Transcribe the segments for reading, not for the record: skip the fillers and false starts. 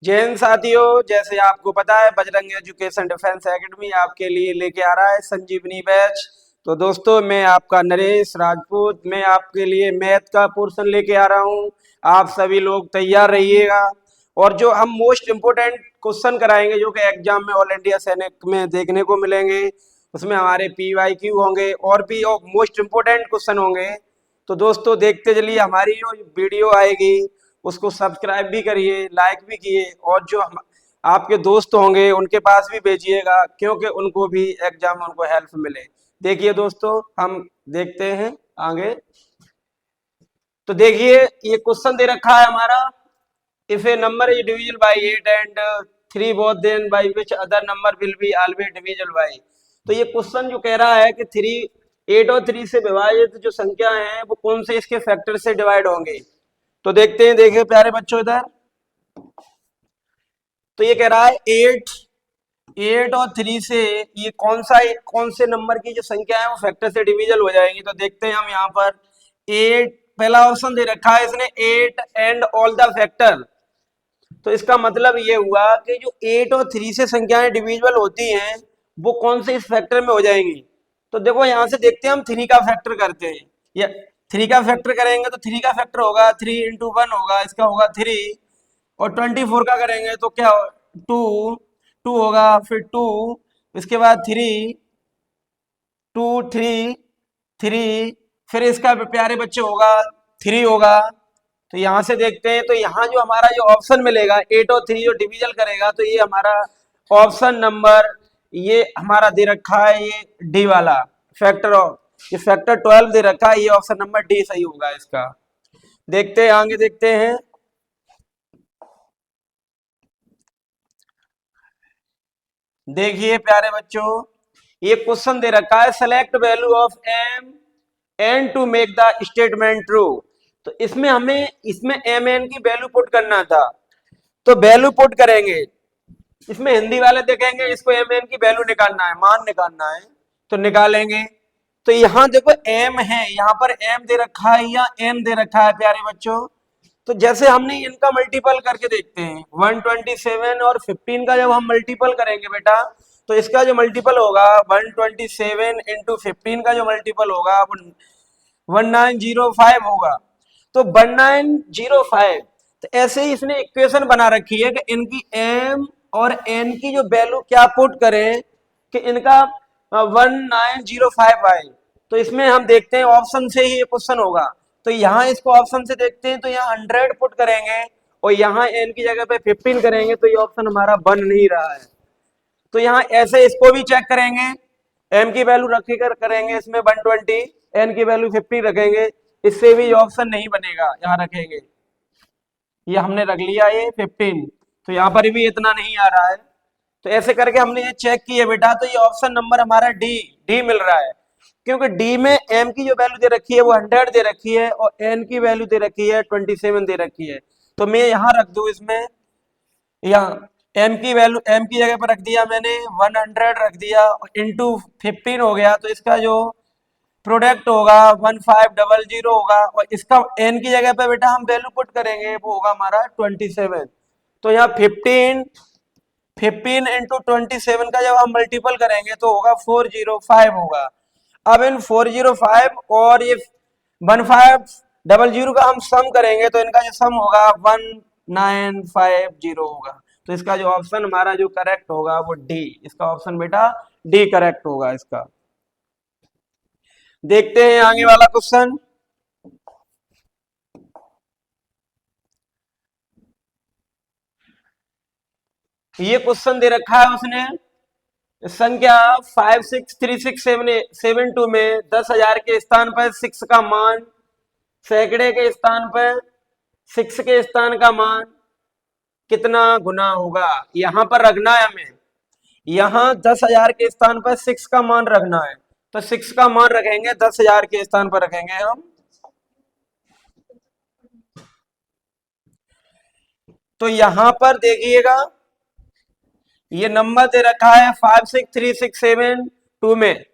जय हिंद साथियों, जैसे आपको पता है बजरंग एजुकेशन डिफेंस एकेडमी आपके लिए लेके आ रहा है संजीवनी बैच। तो दोस्तों, मैं आपका नरेश राजपूत, मैं आपके लिए मैथ का पोर्शन लेके आ रहा हूँ। आप सभी लोग तैयार रहिएगा। और जो हम मोस्ट इम्पोर्टेंट क्वेश्चन कराएंगे जो कि एग्जाम में ऑल इंडिया सैनिक में देखने को मिलेंगे, उसमें हमारे PYQ होंगे और भी मोस्ट इम्पोर्टेंट क्वेश्चन होंगे। तो दोस्तों, देखते चलिए, हमारी जो वीडियो आएगी उसको सब्सक्राइब भी करिए, लाइक भी किए, और जो हम आपके दोस्त होंगे उनके पास भी भेजिएगा, क्योंकि उनको भी एग्जाम में उनको हेल्प मिले। देखिए दोस्तों, हम देखते हैं आगे। तो देखिए, ये क्वेश्चन दे रखा है हमारा, if a number is divisible by 8 and 3 both, then by which other number will be always divisible by. तो ये क्वेश्चन जो कह रहा है कि 8 और 3 से विभाजित जो संख्या है वो कौन से इसके फैक्टर से डिवाइड होंगे। तो देखते हैं, देखिए प्यारे बच्चों, इधर तो ये कह रहा है 8 और 3 से ये कौन से नंबर की जो संख्या है वो फैक्टर से डिविजल हो जाएंगी। तो देखते हैं हम यहाँ पर 8, पहला ऑप्शन दे रखा है इसने 8 एंड ऑल द फैक्टर। तो इसका मतलब ये हुआ कि जो 8 और 3 से संख्याएं डिविजिबल होती हैं वो कौन से इस फैक्टर में हो जाएंगी। तो देखो, यहाँ से देखते हैं हम 3 का फैक्टर करते हैं, या 3 का फैक्टर करेंगे तो 3 का फैक्टर होगा 3 इंटू 1 होगा, इसका होगा 3। और 24 का करेंगे तो क्या, 2 2 होगा, फिर 2, इसके बाद 3 2 3 3, फिर इसका प्यारे बच्चे होगा 3 होगा। तो यहाँ से देखते हैं, तो यहाँ जो हमारा जो ऑप्शन मिलेगा 8 और 3 जो डिवीजन करेगा, तो ये हमारा ऑप्शन नंबर, ये हमारा दे रखा है ये डी वाला फैक्टर, ये फैक्टर 12 दे रखा है, ये ऑप्शन नंबर डी सही होगा इसका। देखते हैं आगे, देखते हैं। देखिए प्यारे बच्चों, ये क्वेश्चन दे रखा है select value of M N to make the statement true. तो इसमें हमें इसमें एम एन की वैल्यू पुट करना था, तो वैल्यू पुट करेंगे। इसमें हिंदी वाले देखेंगे इसको एम एन की वैल्यू निकालना है, मान निकालना है, तो निकालेंगे। तो यहाँ देखो एम है, यहाँ पर एम दे रखा है या एन दे रखा है प्यारे बच्चों। तो जैसे हमने इनका मल्टीपल करके देखते हैं, 127 और 15 का जब हम मल्टीपल करेंगे बेटा, तो इसका जो मल्टीपल होगा 127 इंटू 15 का जो मल्टीपल होगा वो 1905 होगा। तो 1905, तो ऐसे ही इसने इक्वेशन बना रखी है कि इनकी एम और एन की जो वैल्यू क्या पुट करें कि इनका 1905 आए। तो इसमें हम देखते हैं ऑप्शन से ही ये क्वेश्चन होगा। तो यहाँ इसको ऑप्शन से देखते हैं, तो यहाँ 100 पुट करेंगे और यहाँ एन की जगह पे 15 करेंगे, तो ये ऑप्शन हमारा बन नहीं रहा है। तो यहाँ ऐसे इसको भी चेक करेंगे, एम की वैल्यू रख कर करेंगे, इसमें 120, एन की वैल्यू 50 रखेंगे, इससे भी ऑप्शन नहीं बनेगा। यहाँ रखेंगे, ये हमने रख लिया ये 15, तो यहाँ पर भी इतना नहीं आ रहा है। तो ऐसे करके हमने ये चेक किया बेटा, तो ये ऑप्शन नंबर हमारा डी डी मिल रहा है, क्योंकि डी में एम की जो वैल्यू दे रखी है वो 100 दे रखी है और एन की वैल्यू दे रखी है 27 दे रखी है। तो मैं यहाँ रख दूं, इसमें यहाँ एम की वैल्यू, एम की जगह पर रख दिया मैंने 100 रख दिया, इंटू 15 हो गया, तो इसका जो प्रोडक्ट होगा 1500 होगा, और इसका एन की जगह पे बेटा हम वैल्यू पुट करेंगे, वो होगा हमारा 27। तो यहाँ 15 इंटू 27 का जब हम मल्टीपल करेंगे तो होगा 405 होगा। अब इन 405 और ये 1500 का हम सम करेंगे, तो इनका जो सम होगा 1950 होगा। तो इसका जो ऑप्शन हमारा जो करेक्ट होगा वो डी, इसका ऑप्शन बेटा डी करेक्ट होगा इसका। देखते हैं आगे वाला क्वेश्चन। ये क्वेश्चन दे रखा है उसने, संख्या 563672 में 10,000 के स्थान पर 6 का मान, सैकड़े के स्थान पर 6 के स्थान का मान कितना गुना होगा। यहां पर रखना है हमें, यहां 10,000 के स्थान पर 6 का मान रखना है, तो 6 का मान रखेंगे 10,000 के स्थान पर रखेंगे हम। तो यहां पर देखिएगा, ये नंबर दे रखा है 563672 में,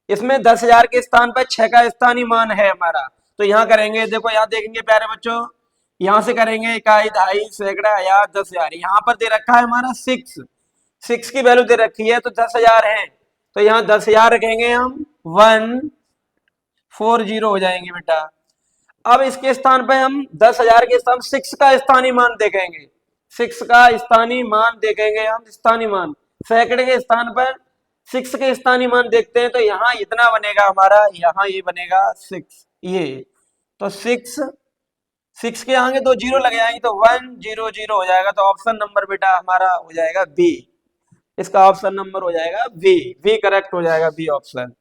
इसमें 10,000 के स्थान पर 6 का स्थानीय मान है हमारा। तो यहाँ करेंगे, देखो यहाँ देखेंगे प्यारे बच्चों, यहां से करेंगे इकाई, दहाई, सैकड़ा, हजार, 10,000। यहाँ पर दे रखा है हमारा 6, 6 की वैल्यू दे रखी है तो 10,000 है, तो यहाँ 10,000 रखेंगे हम, 140 हो जाएंगे बेटा। अब इसके स्थान पर हम 10,000 के स्थान 6 का स्थानीय मान देखेंगे, 6 का स्थानीय मान देखेंगे हम, स्थानीय मान सैकड़े के स्थान पर 6 के स्थानीय मान देखते हैं, तो यहाँ इतना बनेगा हमारा, यहाँ ये बनेगा 6 ये, तो 6 के आगे 2 जीरो लग जाएंगे तो 100 हो जाएगा। तो ऑप्शन नंबर बेटा हमारा हो जाएगा बी, इसका ऑप्शन नंबर हो जाएगा बी, बी करेक्ट हो जाएगा, बी ऑप्शन।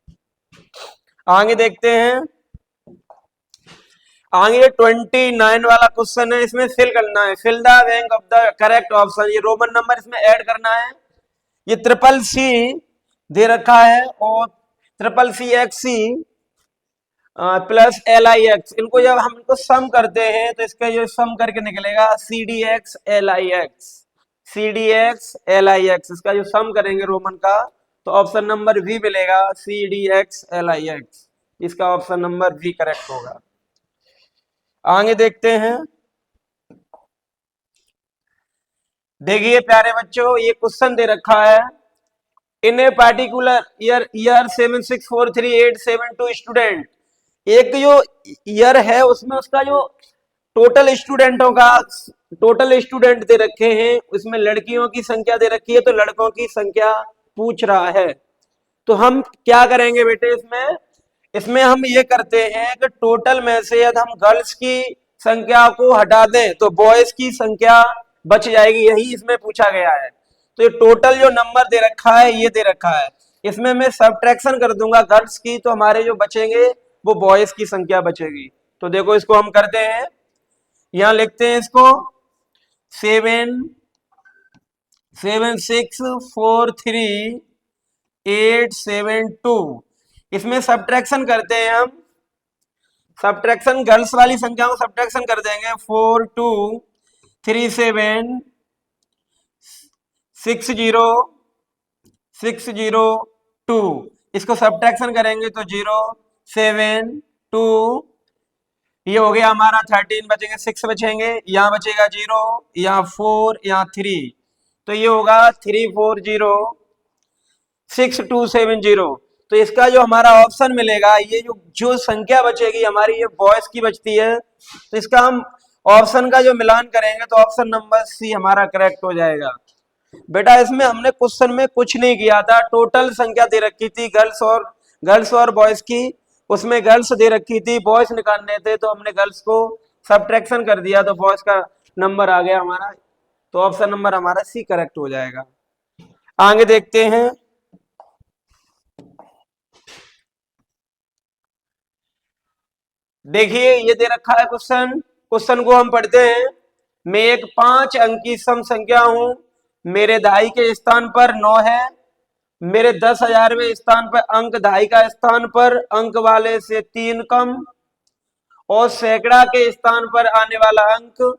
आगे देखते हैं, आगे 29 वाला क्वेश्चन है, इसमें फिल करना है, fill the bank of the correct option. ये रोमन नंबर इसमें ऐड करना है। ये ट्रिपल सी दे रखा है और triple C X C plus L I X, इनको जब हम इनको सम करते हैं तो इसका जो सम करके निकलेगा C D X L I X, C D X L I X, इसका जो सम करेंगे रोमन का तो ऑप्शन नंबर बी मिलेगा, C D X L I X, इसका ऑप्शन नंबर बी करेक्ट होगा। आगे देखते हैं, देखिए प्यारे बच्चों ये क्वेश्चन दे रखा है, इन ए पार्टिकुलर ईयर 7643,872 स्टूडेंट, एक जो ईयर है उसमें उसका जो टोटल स्टूडेंटों का टोटल स्टूडेंट दे रखे हैं, उसमें लड़कियों की संख्या दे रखी है तो लड़कों की संख्या पूछ रहा है। तो हम क्या करेंगे बेटे, इसमें हम ये करते हैं कि टोटल में से यदि हम गर्ल्स की संख्या को हटा दें तो बॉयज की संख्या बच जाएगी, यही इसमें पूछा गया है। तो ये टोटल जो नंबर दे रखा है ये दे रखा है, इसमें मैं सब्ट्रैक्शन कर दूंगा गर्ल्स की, तो हमारे जो बचेंगे वो बॉयज की संख्या बचेगी। तो देखो इसको हम करते हैं, यहां लिखते हैं इसको 77643,872, इसमें सब्ट्रैक्शन करते हैं हम, सब्ट्रैक्शन गर्ल्स वाली संख्या को सब्ट्रैक्शन कर देंगे, 4237600602, इसको सब्ट्रैक्शन करेंगे तो 072, ये हो गया हमारा 13 बचेंगे, 6 बचेंगे, यहाँ बचेगा 0, यहाँ 4, यहाँ 3, तो ये होगा 3406270। तो इसका जो हमारा ऑप्शन मिलेगा, ये जो संख्या बचेगी हमारी ये बॉयज की बचती है, तो इसका हम ऑप्शन का जो मिलान करेंगे तो ऑप्शन नंबर सी हमारा करेक्ट हो जाएगा। बेटा इसमें हमने क्वेश्चन में कुछ नहीं किया था, टोटल संख्या दे रखी थी गर्ल्स और बॉयज की, उसमें गर्ल्स दे रखी थी, बॉयज निकालने थे तो हमने गर्ल्स को सब्ट्रैक्शन कर दिया तो बॉयज का नंबर आ गया हमारा, तो ऑप्शन नंबर हमारा सी करेक्ट हो जाएगा। आगे देखते हैं, देखिए ये दे रखा है क्वेश्चन, क्वेश्चन को हम पढ़ते हैं। मैं एक 5 अंक की सम संख्या हूं, मेरे दहाई के स्थान पर 9 है, मेरे 10,000वें स्थान पर अंक दहाई का स्थान पर अंक वाले से 3 कम, और सैकड़ा के स्थान पर आने वाला अंक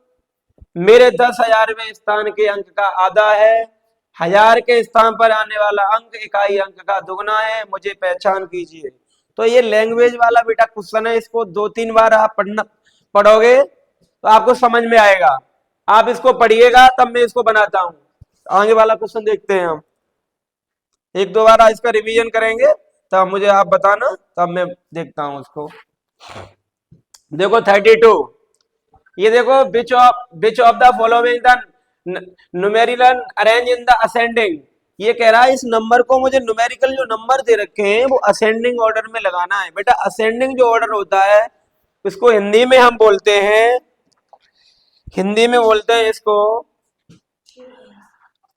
मेरे 10,000वें स्थान के अंक का आधा है, हजार के स्थान पर आने वाला अंक इकाई अंक का दुगना है, मुझे पहचान कीजिए। तो ये लैंग्वेज वाला बेटा क्वेश्चन है, इसको 2-3 बार आप पढ़ोगे तो आपको समझ में आएगा, आप इसको पढ़िएगा तब मैं इसको बनाता हूं। आगे वाला क्वेश्चन देखते हैं हम, 1-2 बार इसका रिवीजन करेंगे तब मुझे आप बताना, तब मैं देखता हूं उसको। देखो 32, ये देखो which of the following the numerical arrange in the ascending, ये कह रहा है इस नंबर को मुझे न्यूमेरिकल जो नंबर दे रखे हैं वो असेंडिंग ऑर्डर में लगाना है। बेटा असेंडिंग जो ऑर्डर होता है इसको हिंदी में हम बोलते हैं, हिंदी में बोलते हैं इसको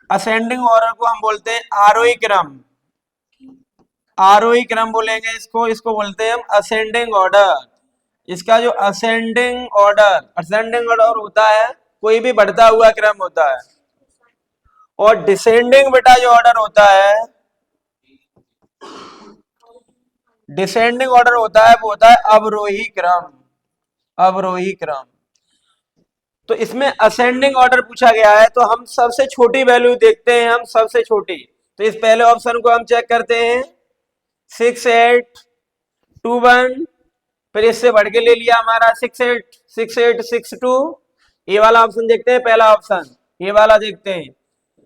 असेंडिंग ऑर्डर को हम बोलते हैं आरोही क्रम, आरोही क्रम बोलेंगे इसको, इसको बोलते हैं हम असेंडिंग ऑर्डर। इसका जो असेंडिंग ऑर्डर होता है कोई भी बढ़ता हुआ क्रम होता है, और डिसेंडिंग बेटा जो ऑर्डर होता है, डिसेंडिंग ऑर्डर होता है वो होता है अवरोही क्रम, अवरोही क्रम। तो इसमें असेंडिंग ऑर्डर पूछा गया है तो हम सबसे छोटी वैल्यू देखते हैं, हम सबसे छोटी, तो इस पहले ऑप्शन को हम चेक करते हैं 6821, फिर इससे बढ़ के ले लिया हमारा 6862, ये वाला ऑप्शन देखते हैं, पहला ऑप्शन ये वाला देखते हैं,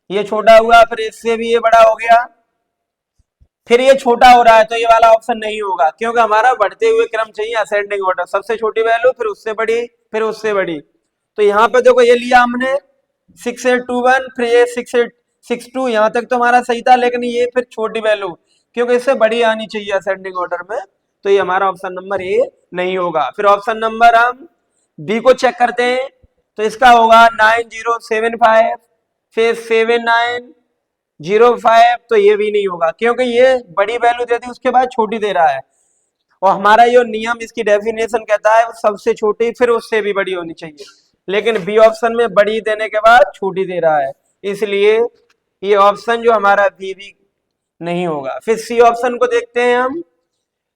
ये छोटा हुआ, फिर इससे भी ये बड़ा हो गया, फिर ये छोटा हो रहा है, तो ये वाला ऑप्शन नहीं होगा, क्योंकि हमारा बढ़ते हुए क्रम चाहिए, असेंडिंग ऑर्डर, सबसे छोटी वैल्यू फिर उससे बड़ी फिर उससे बड़ी। तो यहाँ पे देखो ये लिया हमने 6821, फिर ये 6862, यहाँ तक तो हमारा सही था, लेकिन ये फिर छोटी वैल्यू, क्योंकि इससे बड़ी आनी चाहिए असेंडिंग ऑर्डर में, तो ये हमारा ऑप्शन नंबर ए नहीं होगा। फिर ऑप्शन नंबर हम बी को चेक करते हैं, तो इसका होगा 9075, फिर 7905, तो ये भी नहीं होगा, क्योंकि ये बड़ी वैल्यू दे दी उसके बाद छोटी दे रहा है, और हमारा जो नियम इसकी डेफिनेशन कहता है वो सबसे छोटी फिर उससे भी बड़ी होनी चाहिए, लेकिन बी ऑप्शन में बड़ी देने के बाद छोटी दे रहा है, इसलिए ये ऑप्शन जो हमारा बी नहीं होगा। फिर सी ऑप्शन को देखते हैं हम,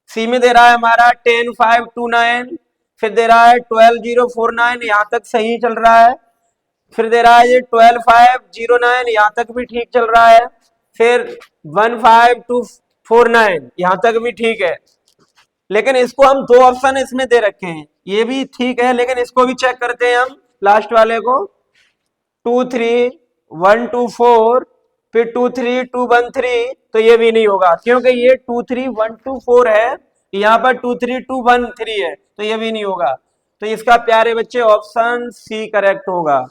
सी में दे रहा है हमारा 10529, फिर दे रहा है 12049, यहाँ तक सही चल रहा है, फिर दे रहा है ये 12509, यहाँ तक भी ठीक चल रहा है, फिर 15249, यहाँ तक भी ठीक है, लेकिन इसको हम दो ऑप्शन इसमें दे रखे हैं, ये भी ठीक है, लेकिन इसको भी चेक करते हैं हम, लास्ट वाले को 23124, फिर 23213, तो ये भी नहीं होगा, क्योंकि ये 23124 है, यहाँ पर 23213 है, तो ये भी नहीं होगा, तो इसका प्यारे बच्चे ऑप्शन सी करेक्ट होगा।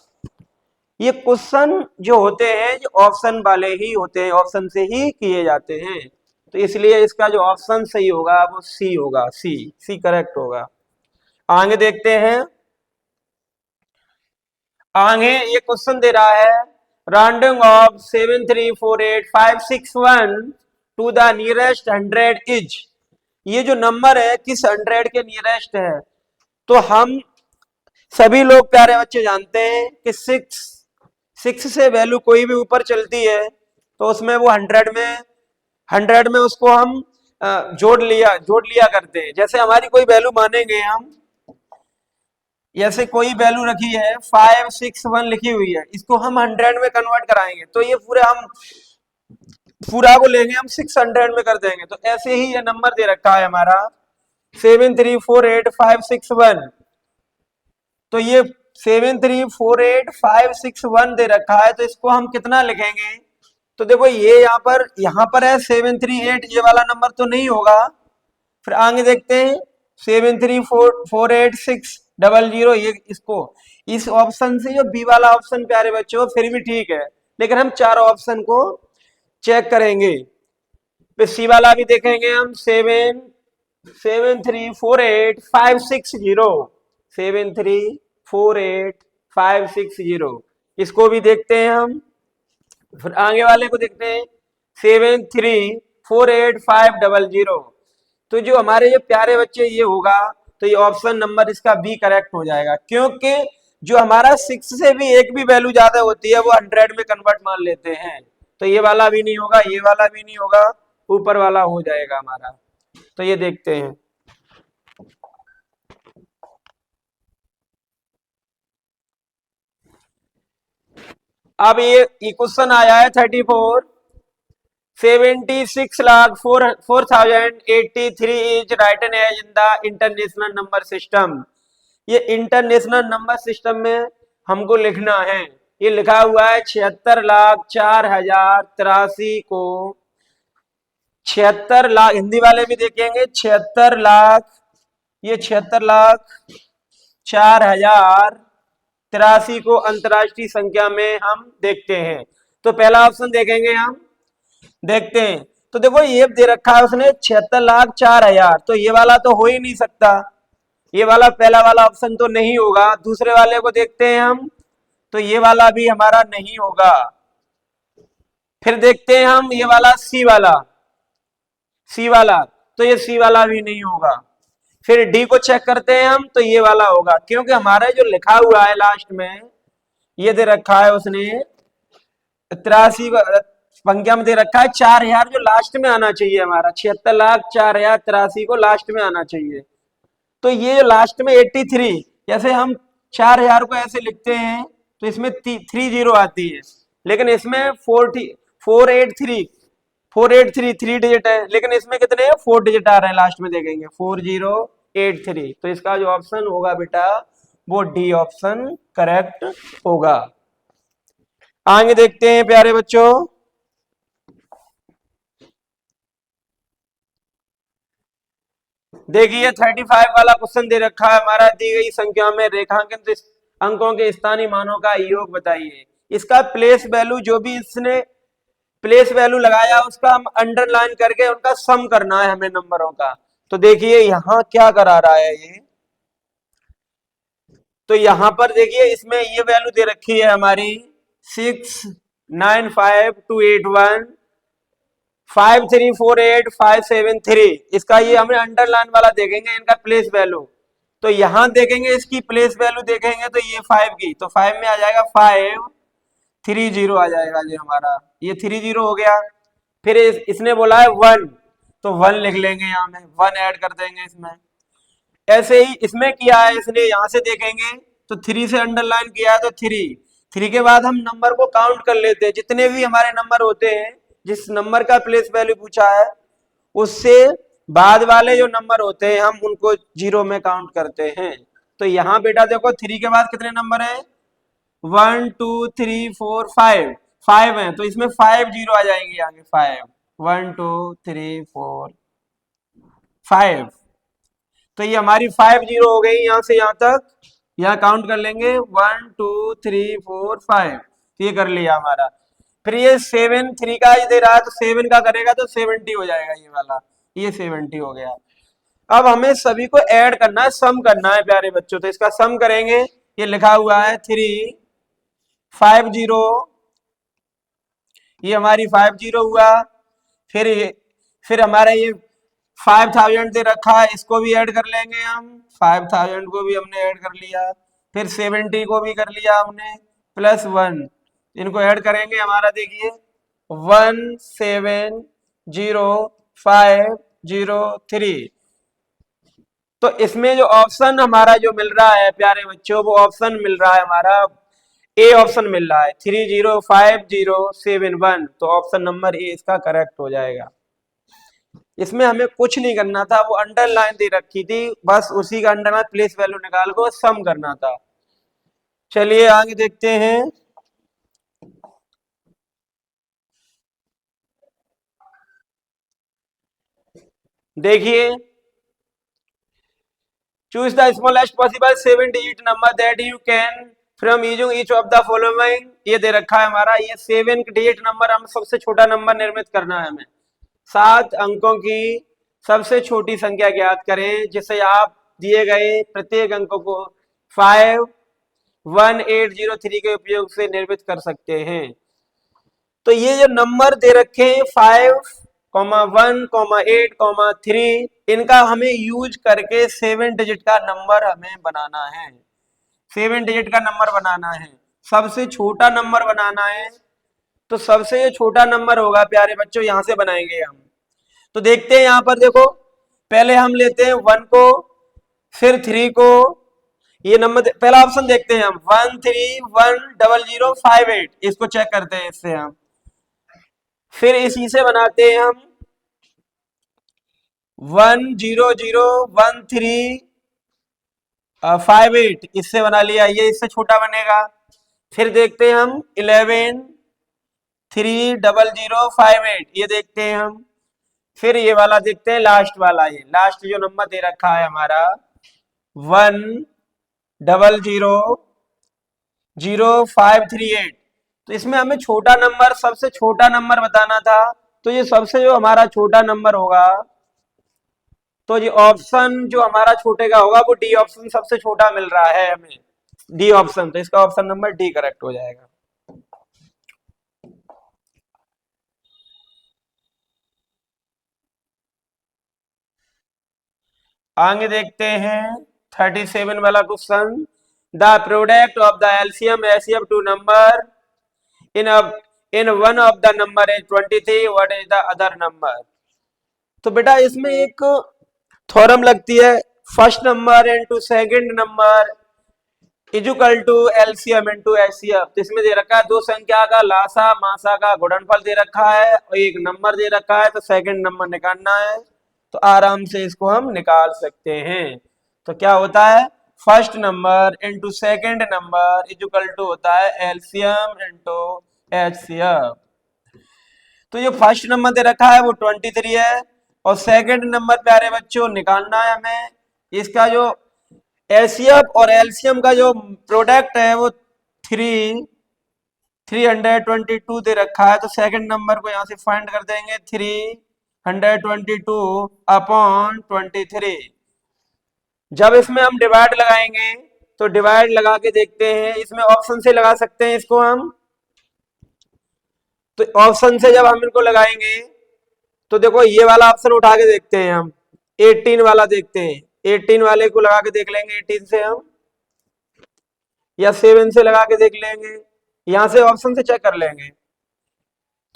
ये क्वेश्चन जो होते हैं ये ऑप्शन वाले ही होते हैं, ऑप्शन से ही किए जाते हैं, तो इसलिए इसका जो ऑप्शन सही होगा वो सी होगा, सी करेक्ट होगा। आगे देखते हैं, आगे ये क्वेश्चन दे रहा है rounding off 7348561 to the nearest 100 is, ये जो नंबर है किस 100 के नियरेस्ट है, तो हम सभी लोग प्यारे बच्चे जानते हैं कि 6 से वैल्यू कोई भी ऊपर चलती है तो उसमें वो 100 में उसको हम जोड़ लिया करते हैं, जैसे हमारी कोई वैल्यू मानेंगे हम, जैसे कोई वैल्यू रखी है 561 लिखी हुई है, इसको हम 100 में कन्वर्ट कराएंगे, तो ये पूरा को लेंगे हम 600 में कर देंगे, तो ऐसे ही ये नंबर दे रखा है हमारा 7348561, तो ये 7348561 दे रखा है, तो इसको हम कितना लिखेंगे, तो देखो ये यहाँ पर है 738, ये वाला नंबर तो नहीं होगा, फिर आगे देखते हैं 7348600, ये इसको इस ऑप्शन से जो बी वाला ऑप्शन प्यारे बच्चों फिर भी ठीक है, लेकिन हम चारों ऑप्शन को चेक करेंगे, फिर सी वाला भी देखेंगे हम 7348560, इसको भी देखते हैं हम, फिर आगे वाले को देखते हैं 7348500, तो जो हमारे ये प्यारे बच्चे ये होगा, तो ये ऑप्शन नंबर इसका बी करेक्ट हो जाएगा, क्योंकि जो हमारा 6 से भी एक भी वैल्यू ज्यादा होती है वो 100 में कन्वर्ट मान लेते हैं, तो ये वाला भी नहीं होगा, ये वाला भी नहीं होगा, ऊपर वाला हो जाएगा हमारा, तो ये देखते हैं। अब ये क्वेश्चन आया है 34, 76,04,083 is written as in the international number system, ये इंटरनेशनल नंबर सिस्टम में हमको लिखना है, ये लिखा हुआ है 76,04,083 को, 76,00,000 हिंदी वाले भी देखेंगे 76,00,000, ये 76,04,083 को अंतरराष्ट्रीय संख्या में हम देखते हैं, तो पहला ऑप्शन देखेंगे हम, देखते हैं, तो देखो ये दे रखा है उसने 76,04,000, तो ये वाला तो हो ही नहीं सकता, ये वाला पहला वाला ऑप्शन तो नहीं होगा, दूसरे वाले को देखते हैं हम, तो ये वाला भी हमारा नहीं होगा, फिर देखते हैं हम ये वाला सी वाला, तो ये सी वाला भी नहीं होगा, फिर डी को चेक करते हैं हम, तो ये वाला होगा, क्योंकि हमारा जो लिखा हुआ है लास्ट में ये दे रखा है उसने 83 पंक्तियां में दे रखा है 4,000, जो लास्ट में आना चाहिए हमारा 76,04,083 को लास्ट में आना चाहिए, तो ये लास्ट में 83, जैसे हम 4,000 को ऐसे लिखते हैं तो इसमें 30 आती है, लेकिन इसमें 483 3 डिजिट है, लेकिन इसमें कितने 4 डिजिट आ रहे हैं लास्ट में, देखेंगे 4083, तो इसका जो ऑप्शन होगा बेटा वो डी ऑप्शन करेक्ट होगा। आगे देखते हैं प्यारे बच्चों। देखिए 35 वाला क्वेश्चन दे रखा है हमारा, दी गई संख्या में रेखांकित अंकों के स्थानीय मानों का योग बताइए। इसका प्लेस वैल्यू जो भी इसने प्लेस वैल्यू लगाया उसका हम अंडरलाइन करके उनका सम करना है हमें नंबरों का। तो देखिए यहां क्या करा रहा है ये, तो यहां पर देखिए इसमें ये वैल्यू दे रखी है हमारी 695281 5348573। इसका ये हमें अंडरलाइन वाला देखेंगे इनका प्लेस वैल्यू। तो यहां देखेंगे इसकी प्लेस वैल्यू देखेंगे तो ये 5 की, तो 5 में आ जाएगा 530 आ जाएगा जी हमारा, ये 30 हो गया। फिर इसने बोला है 1, तो 1 लिख लेंगे यहाँ में, 1 ऐड कर देंगे इसमें। ऐसे ही इसमें किया है इसने, यहां से देखेंगे तो 3 से अंडरलाइन किया है तो 3 के बाद हम नंबर को काउंट कर लेते हैं, जितने भी हमारे नंबर होते हैं जिस नंबर का प्लेस वैल्यू पूछा है उससे बाद वाले जो नंबर होते हैं हम उनको 0 में काउंट करते हैं। तो यहाँ बेटा देखो 3 के बाद कितने नंबर है, 1 2 3 4 5 है, तो इसमें 5 0 आ जाएंगे आगे, 5 1 2 3 4 5। तो ये हमारी 5 0 हो गई यहाँ से यहाँ तक, यहाँ काउंट कर लेंगे 1 2 3 4 5, ये कर लिया हमारा। फिर ये 7 3 का दे रहा है तो 7 का करेगा तो 70 हो जाएगा ये वाला, ये 70 हो गया। अब हमें सभी को ऐड करना है, सम करना है प्यारे बच्चों। तो इसका सम करेंगे, ये लिखा हुआ है 350, ये हमारी 50 हुआ। फिर हमारा ये 5000 दे रखा है, इसको भी ऐड कर लेंगे हम, 5000 को भी हमने ऐड कर लिया। फिर 70 को भी कर लिया हमने, +1 इनको ऐड करेंगे हमारा देखिए 170,503। तो इसमें जो ऑप्शन हमारा जो मिल रहा है प्यारे बच्चों, वो ऑप्शन मिल रहा है हमारा ए ऑप्शन मिल रहा है 305071। तो ऑप्शन नंबर ए इसका करेक्ट हो जाएगा। इसमें हमें कुछ नहीं करना था, वो अंडरलाइन दे रखी थी, बस उसी का अंडरलाइन प्लेस वैल्यू निकाल को सम करना था। चलिए आगे देखते हैं। देखिए choose the smallest possible 7 digit number that you can from using each of the following. ये दे रखा है हमारा, ये 7 डिजिट नंबर, हम सबसे छोटा नंबर निर्मित करना है हमें। 7 अंकों की सबसे छोटी संख्या ज्ञात करें जिसे आप दिए गए प्रत्येक अंक को 51803 के उपयोग से निर्मित कर सकते हैं। तो ये जो नंबर दे रखे हैं 5, 1, 8, 3, इनका हमें यूज करके 7 डिजिट का नंबर हमें बनाना है, 7 डिजिट का नंबर बनाना है, सबसे छोटा नंबर बनाना है। तो सबसे जो छोटा नंबर होगा प्यारे बच्चों यहां से बनाएंगे हम। तो देखते हैं यहां पर देखो, पहले हम लेते हैं 1 को, फिर 3 को, ये नंबर पहला ऑप्शन देखते हैं हम 131005 इसको चेक करते हैं इससे हम। फिर इसी से बनाते हैं हम 1001358, इससे बना लिया, ये इससे छोटा बनेगा। फिर देखते हैं हम 1130058, ये देखते हैं हम। फिर ये वाला देखते हैं लास्ट वाला, ये लास्ट जो नंबर दे रखा है हमारा 1000538। तो इसमें हमें छोटा नंबर, सबसे छोटा नंबर बताना था। तो ये सबसे जो हमारा छोटा नंबर होगा, तो ये ऑप्शन जो हमारा छोटे का होगा वो डी ऑप्शन सबसे छोटा मिल रहा है हमें, डी ऑप्शन। तो इसका ऑप्शन नंबर डी करेक्ट हो जाएगा। आगे देखते हैं 37 वाला question. The product of the LCM HCF two number in one of the number is 23, what is the other number. तो बेटा इसमें एक थ्योरम लगती है, first number into second number equal to LCM into HCF. तो इसमें दे रखा है दो संख्या का लासा मासा का गुणनफल दे रखा है और एक नंबर दे रखा है, तो सेकंड नंबर निकालना है। तो आराम से इसको हम निकाल सकते हैं। तो क्या होता है first number into second number is equal to होता है एलसीएम इंटू एचसीएफ। तो जो फर्स्ट नंबर दे रखा है वो 23 है, और सेकंड नंबर प्यारे बच्चों निकालना है हमें। इसका जो एचसीएफ और एलसीएम का जो प्रोडक्ट है वो 322 दे रखा है, तो सेकंड नंबर को यहां से फाइंड कर देंगे 322 अपॉन 23। जब इसमें हम डिवाइड लगाएंगे तो डिवाइड लगा के देखते हैं, इसमें ऑप्शन से लगा सकते हैं इसको हम। तो ऑप्शन से जब हम इनको लगाएंगे तो देखो ये वाला ऑप्शन उठा के देखते हैं हम, 18 वाला देखते हैं, 18 वाले को लगा के देख लेंगे 18 से हम, या 7 से लगा के देख लेंगे, यहां से ऑप्शन से चेक कर लेंगे।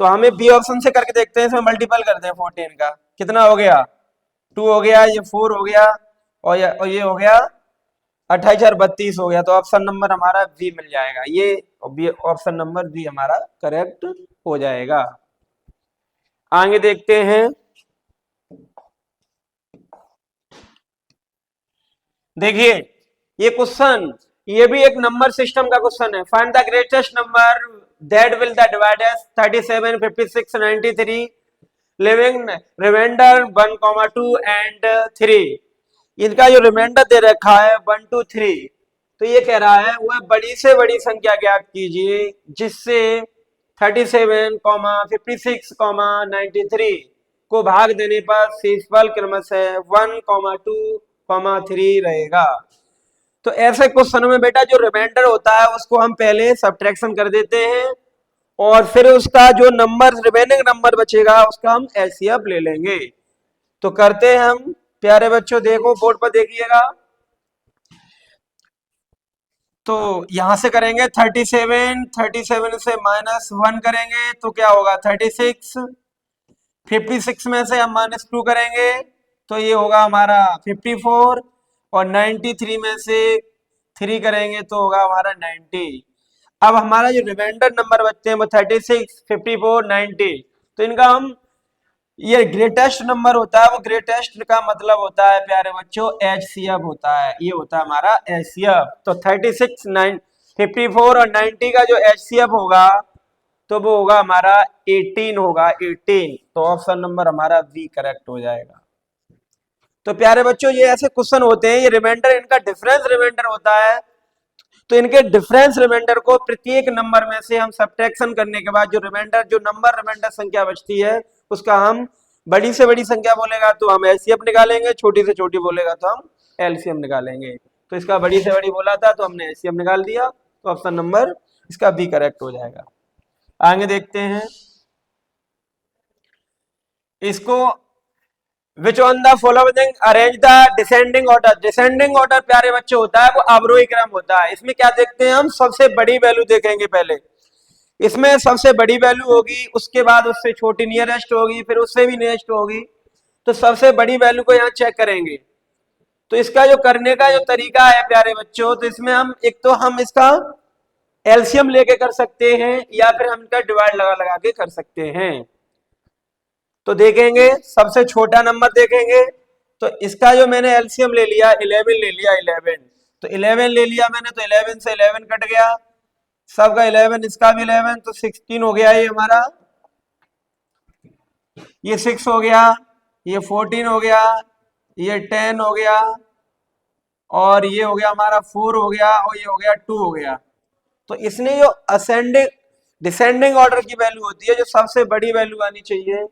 तो हमें बी ऑप्शन से करके देखते हैं, इसमें मल्टीपल करते हैं 14 का, कितना हो गया 2 हो गया, ये 4 हो गया, और ये हो गया 2832 हो गया। तो ऑप्शन नंबर हमारा बी मिल जाएगा, ये ऑप्शन नंबर बी हमारा करेक्ट हो जाएगा। आगे देखते हैं, देखिए ये क्वेश्चन, ये भी एक नंबर सिस्टम का क्वेश्चन है। Find the greatest number that will the dividers 37, 56, 93 leaving remainder 1, 2 and 3। इनका जो रिमाइंडर दे रखा है 1, 2, 3, तो ये कह रहा है वह बड़ी से बड़ी संख्या ज्ञात कीजिए जिससे 37, 56, 93 को भाग देने पर शेषफल क्रमशः 1, 2, 3 रहेगा। तो ऐसे क्वेश्चन में बेटा जो रिमाइंडर होता है उसको हम पहले सब्ट्रैक्शन कर देते हैं, और फिर उसका जो नंबर रिमेनिंग नंबर बचेगा उसका हम एचसीएफ ले लेंगे। तो करते हैं हम प्यारे बच्चों, देखो बोर्ड पर देखिएगा। तो यहां से करेंगे 37 से -1 करेंगे तो क्या होगा 36, 56 में से हम -2 करेंगे तो ये होगा हमारा 54, और 93 में से 3 करेंगे तो होगा हमारा 90। अब हमारा जो रिमाइंडर नंबर बचते हैं वो 36, 54, 90, तो इनका हम, ये ग्रेटेस्ट नंबर होता है, वो ग्रेटेस्ट का मतलब होता है प्यारे बच्चों एचसीएफ होता है, ये होता है हमारा एचसीएफ। तो 36, 54 और 90 का जो एचसीएफ होगा तो वो होगा हमारा 18 होगा, 18। तो ऑप्शन नंबर हमारा बी करेक्ट हो जाएगा। तो प्यारे बच्चों ये ऐसे क्वेश्चन होते हैं, ये रिमाइंडर इनका डिफरेंस रिमाइंडर होता है, तो इनके डिफरेंस रिमाइंडर को प्रत्येक नंबर में से हम सब्ट्रैक्शन करने के बाद जो रिमाइंडर, जो नंबर रिमाइंडर संख्या बचती है उसका हम, बड़ी से बड़ी संख्या बोलेगा तो हम एचसीएफ निकालेंगे, छोटी से छोटी बोलेगा तो हम एलसीएम निकालेंगे। तो इसका बड़ी से बड़ी बोला था तो हमने एचसीएफ निकाल दिया, तो ऑप्शन नंबर इसका बी करेक्ट हो जाएगा। आगे देखते हैं इसको, which on the following arrange the descending order. Descending order प्यारे बच्चे होता है वो अवरोही क्रम होता है। इसमें क्या देखते हैं हम, सबसे बड़ी वैल्यू देखेंगे पहले, इसमें सबसे बड़ी वैल्यू होगी, उसके बाद उससे छोटी नियरेस्ट होगी, फिर उससे भी नियरेस्ट होगी, तो सबसे बड़ी वैल्यू को यहाँ चेक करेंगे। तो इसका जो करने का जो तरीका है प्यारे बच्चों, तो इसमें हम एक तो हम इसका एलसीएम लेके कर सकते हैं, या फिर हम इसका डिवाइड लगा लगा के कर सकते हैं। तो देखेंगे सबसे छोटा नंबर देखेंगे, तो इसका जो मैंने एलसीएम ले लिया 11 ले लिया, 11, तो 11 ले लिया मैंने, तो 11 से 11 कट गया, सबका 11, इसका भी 11, तो 16 हो गया ये हमारा, ये 6 हो गया, ये 14 हो गया, ये 10 हो गया, और ये हो गया हमारा 4 हो गया, और ये हो गया 2 हो गया। तो इसने जो असेंडिंग डिसेंडिंग ऑर्डर की वैल्यू होती है, जो सबसे बड़ी वैल्यू आनी चाहिए,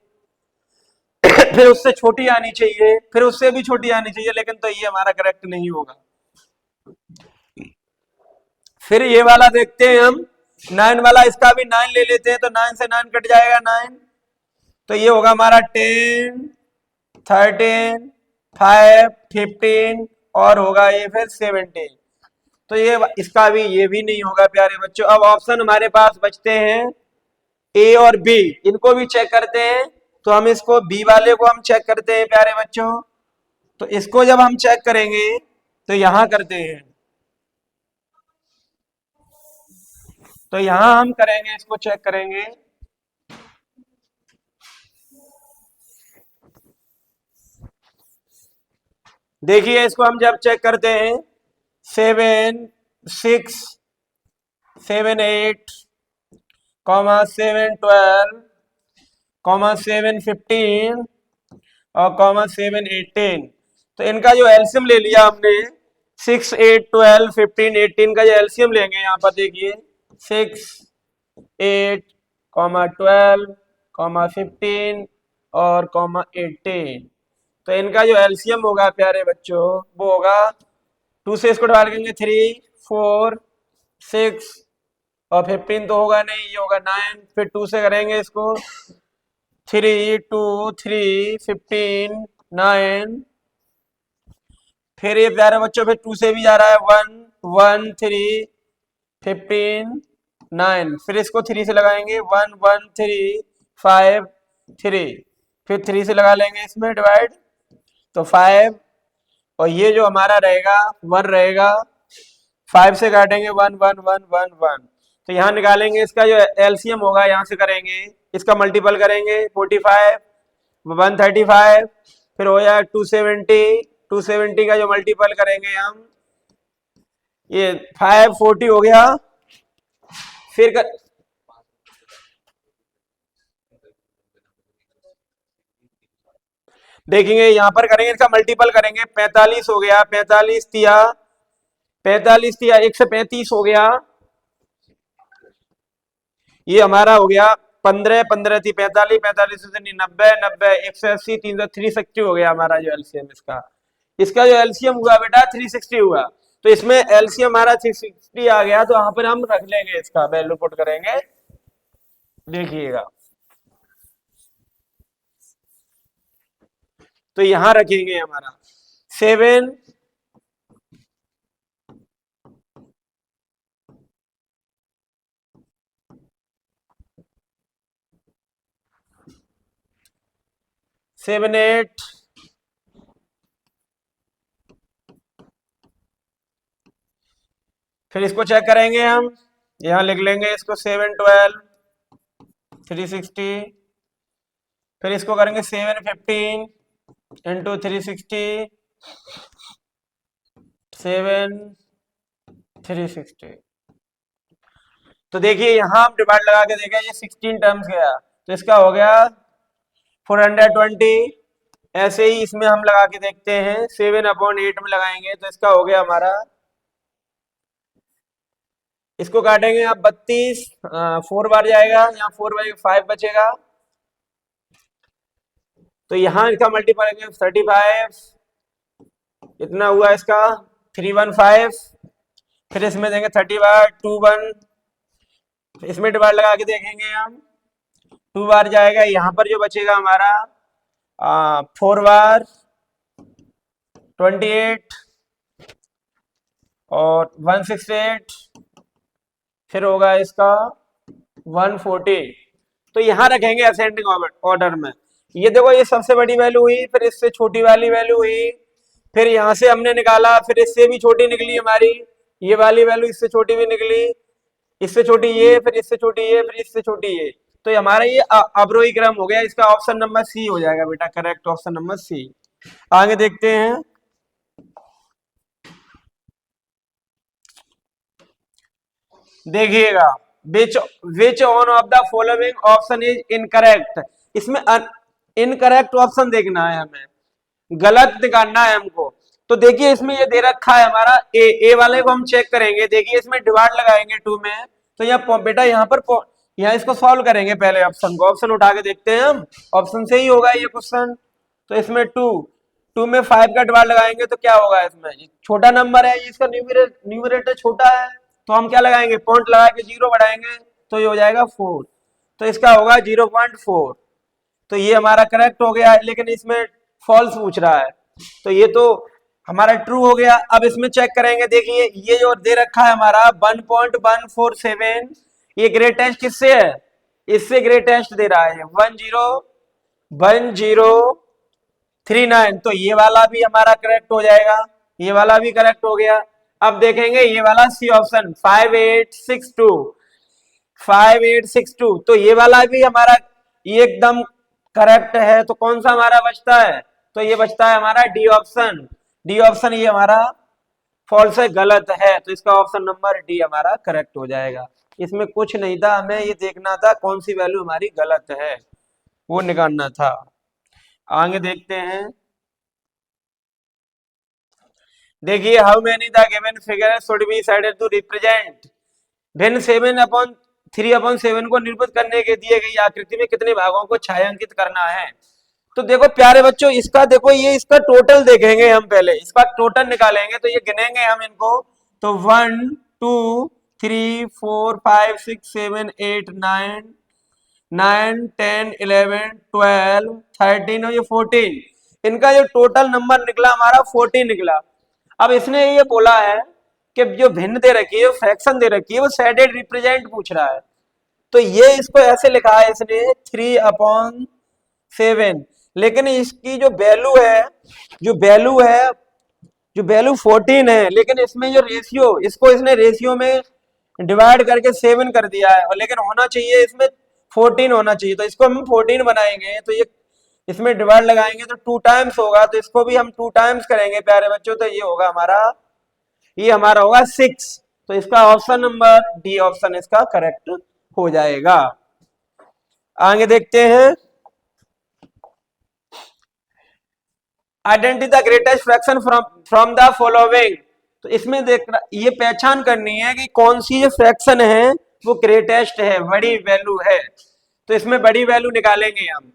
फिर उससे छोटी आनी चाहिए, फिर उससे भी छोटी आनी चाहिए, लेकिन तो ये हमारा करेक्ट नहीं होगा। फिर ये वाला देखते हैं हम 9 वाला, इसका भी 9 ले लेते हैं, तो 9 से 9 कट जाएगा 9, तो ये होगा हमारा 10, 13, 5, 15, और होगा ये फिर 17। तो ये इसका भी, ये भी नहीं होगा प्यारे बच्चों। अब ऑप्शन हमारे पास बचते हैं ए और बी, इनको भी चेक करते हैं। तो हम इसको बी वाले को हम चेक करते हैं प्यारे बच्चों। तो इसको जब हम चेक करेंगे तो यहां करते हैं, तो यहां हम करेंगे, इसको चेक करेंगे। देखिए इसको हम जब चेक करते हैं 7 6 7 8 7 12 7 15 और 7 18। तो इनका जो एलसीएम ले लिया हमने 6 8 12 15 18 का जो एलसीएम लेंगे यहाँ पर देखिए 6 8 12 15 और 18। तो इनका जो एलसीएम होगा प्यारे बच्चों वो होगा 2 से इसको डिवाइड करेंगे 3 4 6 और 15 तो होगा नहीं, ये होगा 9। फिर 2 से करेंगे इसको 3 2 3 15 9। फिर ये प्यारे बच्चों फिर 2 से भी जा रहा है 1 1 3 15 9। फिर इसको 3 से लगाएंगे 1 1 3 5 3। फिर 3 से लगा लेंगे इसमें डिवाइड तो 5 और ये जो हमारा रहेगा 1 रहेगा 5 से काटेंगे 1 1 1 1 1। तो यहाँ निकालेंगे इसका जो एलसीएम होगा यहाँ से करेंगे इसका मल्टीपल करेंगे 45 135 फिर हो जाएगा 270 का जो मल्टीपल करेंगे हम ये 540 हो गया। फिर देखेंगे यहाँ पर करेंगे इसका मल्टीपल करेंगे 45 हो गया 45 तिया 1 से 35 हो गया। ये हमारा हो गया 15 15 थी 45 45 से 90 90 180 360 हो गया हमारा जो एलसीएम इसका जो एलसीएम हुआ बेटा 360 हुआ। तो इसमें एलसीएम हमारा 360 आ गया तो यहाँ पर हम रख लेंगे इसका वैल्यू पुट करेंगे देखिएगा। तो यहां रखेंगे हमारा 7 7 8 फिर इसको चेक करेंगे हम यहां लिख लेंगे इसको 7 12 360। फिर इसको करेंगे 7 15 इंटू 360 7 360। तो देखिए यहां हम डिवाइड लगा के देखें ये 16 टर्म्स गया तो इसका हो गया 420। ऐसे ही इसमें हम लगा के देखते हैं 7/8 में लगाएंगे तो इसका हो गया हमारा इसको काटेंगे आप 32 4 बार जाएगा यहाँ 4/5 बचेगा। तो यहां इसका मल्टीपल करेंगे 35 इतना हुआ इसका 315। फिर इसमें देंगे 30 बार 2 1 इसमें डिवाइड लगा के देखेंगे हम 2 बार जाएगा यहाँ पर जो बचेगा हमारा 4 बार 28 और 168 फिर होगा इसका 140। तो यहां रखेंगे असेंडिंग ऑर्डर में। ये देखो ये सबसे बड़ी वैल्यू हुई फिर इससे छोटी वाली वैल्यू हुई फिर यहां से हमने निकाला फिर इससे भी छोटी निकली हमारी ये वाली वैल्यू इससे छोटी भी निकली इससे छोटी ये फिर इससे छोटी ये फिर इससे छोटी ये। तो ये हमारा ये अवरोही क्रम हो गया। इसका ऑप्शन नंबर सी हो जाएगा बेटा करेक्ट ऑप्शन नंबर सी। आगे देखते हैं देखिएगा which on of the following option is incorrect. इसमें इनकरेक्ट ऑप्शन देखना है हमें गलत निकालना है हमको। तो देखिए इसमें ये दे रखा है हमारा ए वाले को हम चेक करेंगे। देखिए इसमें डिवाइड लगाएंगे 2 में तो यहाँ बेटा यहाँ पर यहाँ इसको सॉल्व करेंगे पहले ऑप्शन को ऑप्शन उठा के देखते हैं हम ऑप्शन से ही होगा ये क्वेश्चन। तो इसमें 2 में 5 का डिवाइड लगाएंगे तो क्या होगा इसमें छोटा नंबर है इसका न्यूमरेटर छोटा है तो हम क्या लगाएंगे पॉइंट लगा के 0 बढ़ाएंगे तो ये हो जाएगा 4 तो इसका होगा 0.4। तो ये हमारा करेक्ट हो गया लेकिन इसमें फॉल्स पूछ रहा है तो ये तो हमारा ट्रू हो गया। अब इसमें चेक करेंगे देखिए ये जो दे रखा है हमारा 1.147 ये ग्रेटेस्ट किससे है इससे ग्रेटेस्ट दे रहा है 1039 तो ये वाला भी हमारा करेक्ट हो जाएगा ये वाला भी करेक्ट हो गया। अब देखेंगे ये वाला सी ऑप्शन 5862 तो ये वाला भी हमारा ये एकदम करेक्ट है। तो कौन सा हमारा बचता है तो ये बचता है हमारा डी ऑप्शन ये हमारा फॉल्स है, गलत है, तो इसका ऑप्शन नंबर डी हमारा करेक्ट हो जाएगा। इसमें कुछ नहीं था, हमें ये देखना था कौन सी वैल्यू हमारी गलत है, वो निकालना था। आगे देखते हैं। देखिए, how many the given figure should be sided to represent भिन्न 7/3/7 को निरूपित करने के दिए गई आकृति में कितने भागों को छायांकित करना है। तो देखो प्यारे बच्चों, इसका देखो, ये इसका टोटल देखेंगे हम, पहले इसका टोटल निकालेंगे, तो ये गिनेंगे हम इनको। तो 1 2 3 4 5 6 7 8 9 9 10 11 12 13 और ये 14, इनका जो टोटल नंबर निकला हमारा 14 निकला। अब इसने ये बोला है कि जो भिन्न दे रखी है, फ्रैक्शन दे रखी है, वो शेडेड रिप्रेजेंट पूछ रहा है। तो ये इसको ऐसे लिखा है इसने 3/7, लेकिन इसकी जो वैल्यू है, जो वैल्यू है, जो वैल्यू 14 है, लेकिन इसमें जो रेशियो, इसको इसने रेशियो में डिवाइड करके 7 कर दिया है, और लेकिन होना चाहिए इसमें 14 होना चाहिए, तो इसको हम 14 बनाएंगे, तो ये इसमें डिवाइड लगाएंगे तो 2 टाइम्स होगा, तो इसको भी हम 2 टाइम्स करेंगे प्यारे बच्चों, तो ये होगा हमारा, ये हमारा होगा 6। तो इसका ऑप्शन नंबर डी ऑप्शन इसका करेक्ट हो जाएगा। आगे देखते हैं। Identity the greatest fraction from the following. तो इसमें देख, ये पहचान करनी है कि कौन सी जो फ्रैक्शन है वो ग्रेटेस्ट है, बड़ी वैल्यू है। तो इसमें बड़ी वैल्यू निकालेंगे हम।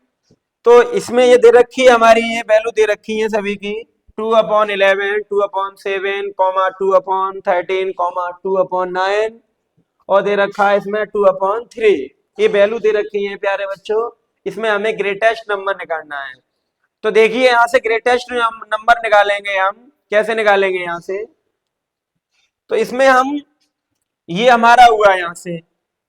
तो इसमें ये दे रखी है हमारी, ये वैल्यू दे रखी है सभी की, 2/11, 2/7, 2/13, 2/9, और दे रखा है इसमें 2/3। ये वैल्यू दे रखी है प्यारे बच्चों। इसमें हमें ग्रेटेस्ट नंबर निकालना है। तो देखिए, यहाँ से ग्रेटेस्ट नंबर निकालेंगे हम, कैसे निकालेंगे यहाँ से। तो इसमें हम, ये हमारा हुआ यहाँ से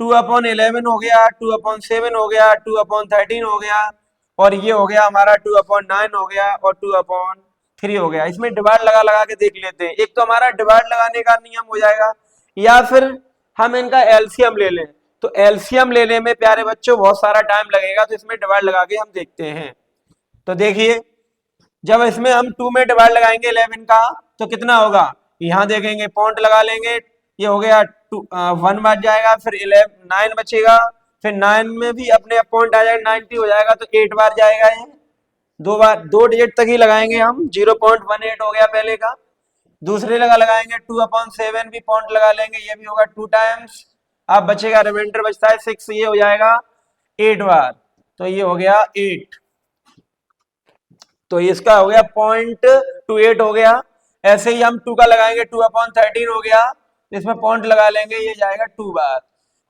2/11 हो गया, 2/7 हो गया, 2/13 हो गया, और ये हो गया हमारा 2/9 हो गया, और 2/3 हो गया। इसमें डिवाइड लगा लगा के देख लेते हैं। एक तो हमारा डिवाइड लगाने का नियम हो जाएगा, या फिर हम इनका एलसीएम ले लें। तो एलसीएम लेने में प्यारे बच्चों बहुत सारा टाइम लगेगा, तो इसमें डिवाइड लगा के हम देखते हैं। तो देखिए, जब इसमें हम 2 में डिवाइड लगाएंगे 11 का, तो कितना होगा, यहाँ देखेंगे पॉइंट लगा लेंगे, ये हो गया 1 बच जाएगा, फिर 9 बचेगा, फिर 9 में भी अपने पॉइंट आ जाएगा, 90 हो जाएगा, तो 8 बार जाएगा। ये 2 बार, 2 डिजिट तक ही लगाएंगे हम। 0.18 हो गया पहले का। दूसरे लगाएंगे 2/7 भी पॉइंट लगा लेंगे, ये भी होगा 2 टाइम्स। अब बचेगा, रिमाइंडर बचता है 6, ये हो जाएगा 8 बार, तो ये हो गया 8। तो इसका हो गया 0.28 हो गया। ऐसे ही हम 2 का लगाएंगे, 2/13 हो गया, इसमें पॉइंट लगा लेंगे, ये जाएगा 2 बार।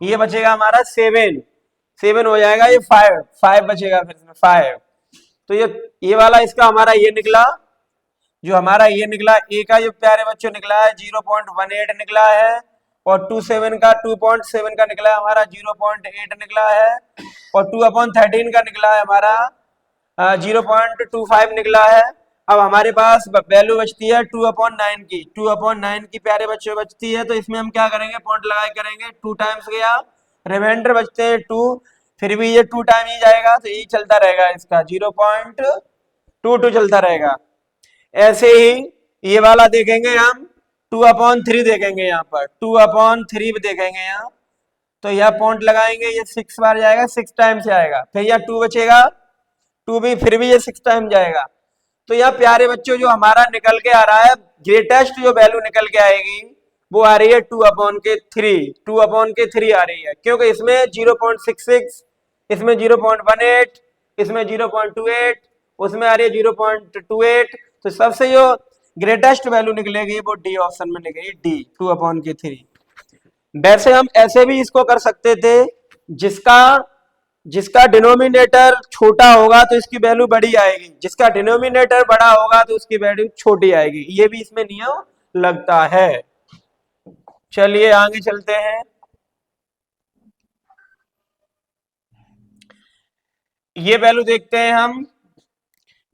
ये बचेगा हमारा 7 हो जाएगा, ये 5 बचेगा, फिर इसमें 5। तो ये वाला इसका हमारा ये निकला, जो हमारा ये निकला, ए का जो प्यारे बच्चों निकला है 0.18 निकला है, और 2/7 का 2.7 का निकला है हमारा 0.8 निकला है, और 2/13 का निकला है हमारा 0.25 निकला है। अब हमारे पास वैल्यू बचती है 2/9 की, 2/9 की प्यारे बच्चों बचती है। तो इसमें हम क्या करेंगे, पॉइंट लगाए करेंगे, 2 टाइम्स गया, रिमाइंडर बचते हैं 2, फिर भी ये 2 टाइम ही जाएगा, तो यही चलता रहेगा, इसका 0.22 चलता रहेगा। ऐसे ही ये वाला देखेंगे हम 2/3 देखेंगे, यहाँ पर 2/3 देखेंगे यहाँ, तो यह पॉइंट लगाएंगे, ये 6 बार जाएगा, 6 टाइम्स आएगा, फिर यह 2 बचेगा, 2 भी, फिर भी ये 6 टाइम जाएगा। तो यह प्यारे बच्चों जो हमारा निकल के आ रहा है, ग्रेटेस्ट जो वैल्यू निकल के आएगी वो आ रही है 2/3, 2/3 आ रही है, क्योंकि इसमें 0.66, इसमें 0.18, इसमें 0.28, उसमें आ रही है 0.28। तो सबसे जो ग्रेटेस्ट वैल्यू निकलेगी वो डी ऑप्शन में निकलेगी, डी 2/3। वैसे हम ऐसे भी इसको कर सकते थे, जिसका डिनोमिनेटर छोटा होगा तो इसकी वैल्यू बड़ी आएगी, जिसका डिनोमिनेटर बड़ा होगा तो उसकी वैल्यू छोटी आएगी। ये भी इसमें नियम लगता है। चलिए आगे चलते हैं। ये वैल्यू देखते हैं हम,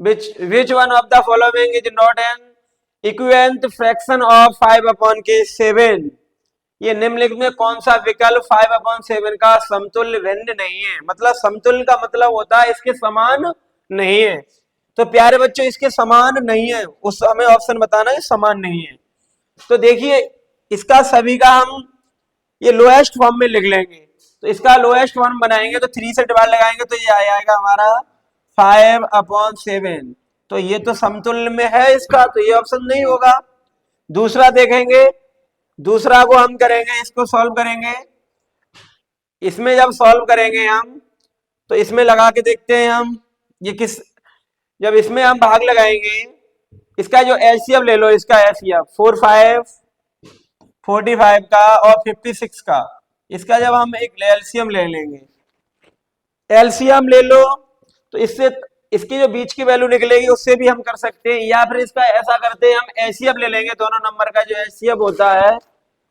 which one of the following is not an equivalent fraction of 5/7। ये निम्नलिखित में कौन सा विकल्प 5/7 का समतुल्य भिन्न नहीं है। मतलब समतुल्य का मतलब होता है इसके समान नहीं है। तो प्यारे बच्चों, इसके समान नहीं है, उस हमें ऑप्शन बताना है, समान नहीं है। तो देखिए इसका सभी का हम ये लोएस्ट फॉर्म में लिख लेंगे। तो इसका लोएस्ट फॉर्म बनाएंगे तो 3 से डिवाइड लगाएंगे तो ये आ जाएगा हमारा 5/7। तो ये तो समतुल्य में है इसका, तो ये ऑप्शन नहीं होगा। दूसरा देखेंगे, दूसरा को हम करेंगे, इसको सॉल्व करेंगे। इसमें जब सॉल्व करेंगे हम तो इसमें लगा के देखते हैं हम ये किस, जब इसमें हम भाग लगाएंगे, इसका जो एलसीएम ले लो, इसका एलसीएम 45 का और 56 का, इसका जब हम एक एलसीएम ले लेंगे, एलसीएम ले लो तो इससे इसकी जो बीच की वैल्यू निकलेगी उससे भी हम कर सकते हैं, या फिर इसका ऐसा करते हैं हम एचसीएफ ले लेंगे, दोनों नंबर का जो एचसीएफ होता है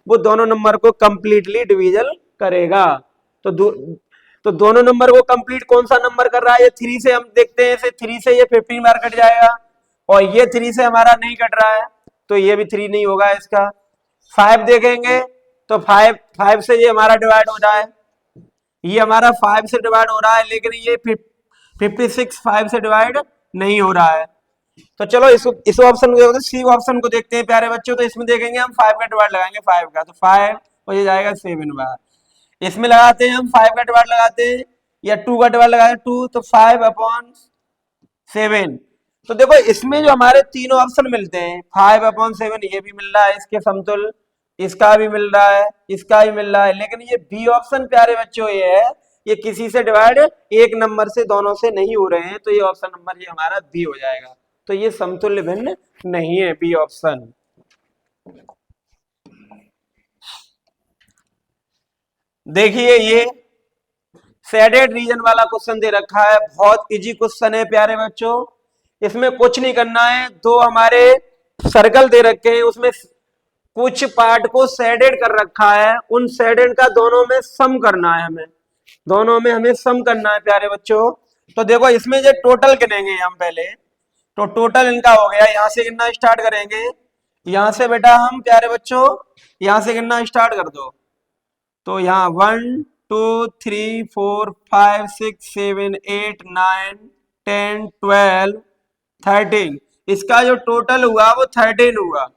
वो दोनों नंबर को कंप्लीटली डिवीजन करेगा। तो दोनों नंबर को कंप्लीट कौन सा नंबर कर रहा है, ये 3 से हम देखते हैं, 3 से ये 15 बार कट जाएगा और ये 3 से हमारा नहीं कट रहा है तो ये भी 3 नहीं होगा इसका। 5 देखेंगे तो 5 से ये हमारा डिवाइड हो रहा है, ये हमारा 5 से डिवाइड हो रहा है, लेकिन ये 56 5 से डिवाइड नहीं हो रहा है। तो चलो इस ऑप्शन को, सी ऑप्शन को देखते हैं प्यारे बच्चों। तो इसमें देखेंगे हम 5 का डिवाइड लगाएंगे 5 का, तो 5 हो जाएगा 7 बार। इसमें लगाते हैं हम 5 का डिवाइड लगाते हैं या 2 का डिवाइड लगाते हैं 2, तो 5/7। तो देखो इसमें जो हमारे तीनों ऑप्शन मिलते हैं 5/7, ये भी मिल रहा है इसके समतुल्य, इसका भी मिल रहा है, इसका भी मिल रहा है, लेकिन ये बी ऑप्शन प्यारे बच्चों ये है, ये किसी से डिवाइड एक नंबर से दोनों से नहीं हो रहे हैं, तो ये ऑप्शन नंबर ये हमारा बी हो जाएगा। तो ये समतुल्य भिन्न नहीं है, बी ऑप्शन। देखिए ये शेडेड रीजन वाला क्वेश्चन दे रखा है, बहुत इजी क्वेश्चन है प्यारे बच्चों। इसमें कुछ नहीं करना है, दो हमारे सर्कल दे रखे हैं, उसमें कुछ पार्ट को शेडेड कर रखा है, उन शेडेड का दोनों में सम करना है, हमें दोनों में हमें सम करना है प्यारे बच्चों। तो देखो इसमें जो टोटल गिनेंगे हम पहले, तो टोटल इनका हो गया, यहां से गिनना स्टार्ट करेंगे, यहां से बेटा हम प्यारे बच्चों यहां से गिनना स्टार्ट कर दो। तो यहाँ 1 2 3 4 5 6 7 8 9 10 12 13, इसका जो टोटल हुआ वो 13 हुआ,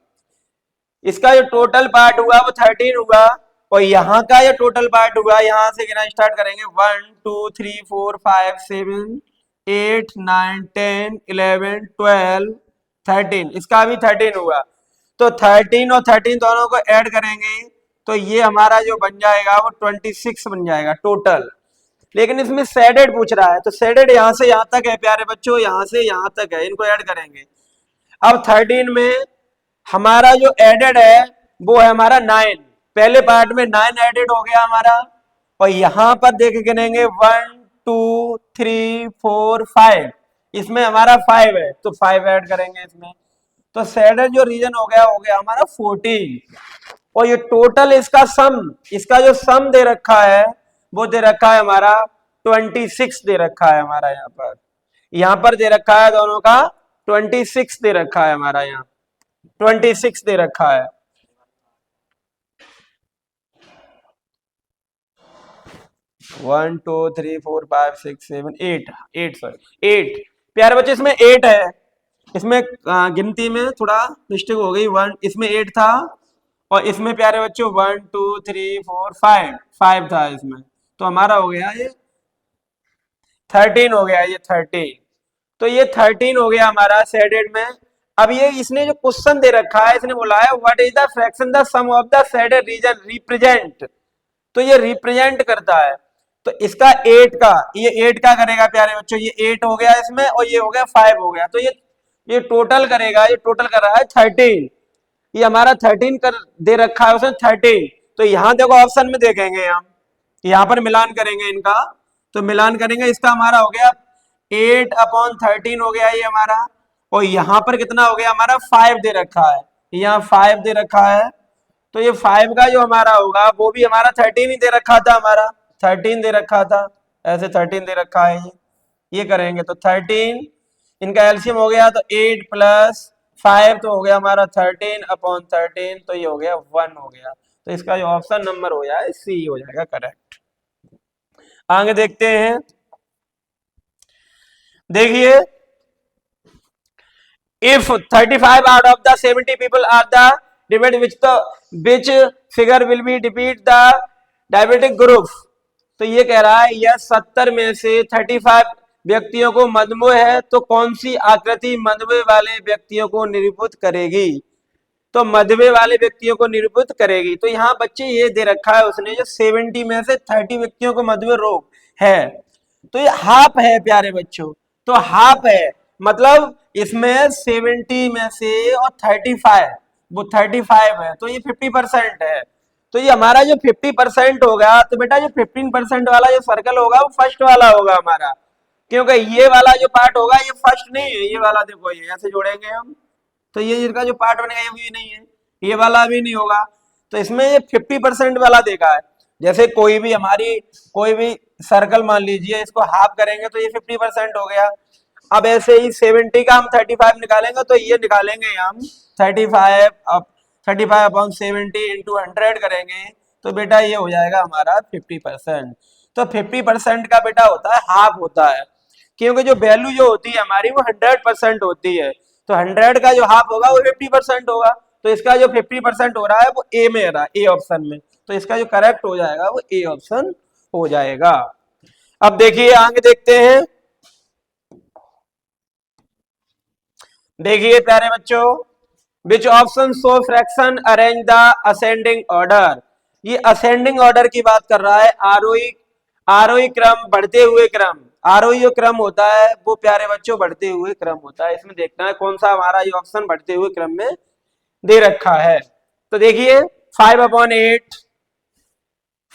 इसका जो टोटल पार्ट हुआ वो 13 हुआ, और यहाँ का जो टोटल पार्ट हुआ, यहाँ से गिना स्टार्ट करेंगे 1 2 3 4 5 7 8 9 10 11 12 13, इसका भी 13 हुआ। तो 13 और 13 दोनों को ऐड करेंगे तो ये हमारा जो बन जाएगा वो 26 बन जाएगा टोटल। लेकिन इसमें शेडेड पूछ रहा है, तो शेडेड यहाँ से यहाँ तक है प्यारे बच्चों, यहाँ से यहाँ तक है, इनको ऐड करेंगे। अब 13 में हमारा जो एडेड है वो है हमारा 9, पहले पार्ट में 9 एडेड हो गया हमारा, और यहां पर देख गिनेंगे 1 2 3 4 5, इसमें हमारा 5 है तो 5 ऐड करेंगे इसमें। तो शेडेड जो रीजन हो गया हमारा 14, और ये टोटल इसका सम, इसका जो सम दे रखा है वो दे रखा है हमारा 26 दे रखा है हमारा, यहाँ पर दे रखा है दोनों का 26 दे रखा है हमारा, यहाँ 26 दे रखा है। One two three four five six seven eight प्यारे बच्चे इसमें 8 है, इसमें गिनती में थोड़ा मिस्टेक हो गई, 1 इसमें 8 था और इसमें प्यारे बच्चों 1 2 3 4 5 था इसमें, तो हमारा हो गया ये 13 हो गया, ये 13। तो ये 13 हो गया हमारा शेडेड में। अब ये इसने जो क्वेश्चन दे रखा है, इसने बोला है what is the fraction the sum of the shaded region represent, तो ये रिप्रेजेंट करता है, तो इसका 8 का, ये 8 का करेगा प्यारे बच्चों, ये 8 हो गया इसमें और ये हो गया 5 हो गया, तो ये टोटल करेगा, ये टोटल कर रहा है 13, ये हमारा 13 कर दे रखा है उसने 13। तो यहाँ देखो ऑप्शन में देखेंगे हम, यहाँ पर मिलान करेंगे इनका, तो मिलान करेंगे, इसका हमारा हो गया 8/13 हो गया ये हमारा, और यहाँ पर कितना हो गया हमारा 5 दे रखा है, यहाँ 5 दे रखा है, तो ये 5 का जो हमारा होगा वो भी हमारा 13 ही दे रखा था, हमारा 13 दे रखा था, ऐसे 13 दे रखा है ये करेंगे तो 13, इनका एलसीएम हो गया तो 8 + 5 तो हो गया हमारा 13/13, तो ये हो गया 1 हो गया, तो इसका जो ऑप्शन नंबर हो जाए सी हो जाएगा करेक्ट। आगे देखते हैं, देखिए if 35 out of the 70 people are the debate which figure will be depict the diabetic group. तो ये कह रहा है यह 70 में से 35 व्यक्तियों को मधुमेह है, तो कौन सी आकृति मधुमेह वाले व्यक्तियों को निरूपित करेगी? तो मधुमेह वाले व्यक्तियों को निरूपित करेगी। तो यहाँ बच्चे ये दे रखा है उसने, जो 70 में से 30 व्यक्तियों को मधुमेह रोग है, तो ये हाफ है प्यारे बच्चों। तो हाफ है मतलब इसमें 70 में से और 35, वो 35 है, तो ये 50% है। तो ये हमारा जो 50% होगा, तो बेटा जो 15% वाला जो सर्कल होगा वो फर्स्ट वाला होगा हमारा, क्योंकि ये वाला जो पार्ट होगा ये फर्स्ट नहीं है। ये वाला देखो, ये ऐसे जोड़ेंगे हम, तो ये इसका जो पार्ट बनेगा ये भी नहीं है, ये वाला भी नहीं होगा। तो इसमें ये 50% वाला देखा है। जैसे कोई भी सर्कल मान लीजिए, इसको हाफ करेंगे तो ये 50% हो गया। अब ऐसे ही 70 का हम 35 निकालेंगे, तो ये निकालेंगे हम 35, अब 35 अपॉन 70 इंटू 100 करेंगे, तो बेटा ये हो जाएगा हमारा 50%। तो 50% का बेटा होता है हाफ होता है, क्योंकि जो वैल्यू जो होती है हमारी वो 100% होती है। तो 100 का जो हाफ होगा वो 50% होगा। तो इसका जो 50% हो रहा है वो ए में रहा, ए ऑप्शन में। तो इसका जो करेक्ट हो जाएगा वो ए ऑप्शन हो जाएगा। अब देखिए आगे देखते हैं। देखिए प्यारे बच्चों, which option show fraction arrange the ascending order. ये असेंडिंग ऑर्डर की बात कर रहा है, आरोही क्रम, बढ़ते हुए क्रम। आरोही जो क्रम होता है वो प्यारे बच्चों बढ़ते हुए क्रम होता है। इसमें देखना है कौन सा हमारा ये ऑप्शन बढ़ते हुए क्रम में दे रखा है। तो देखिए 5/8,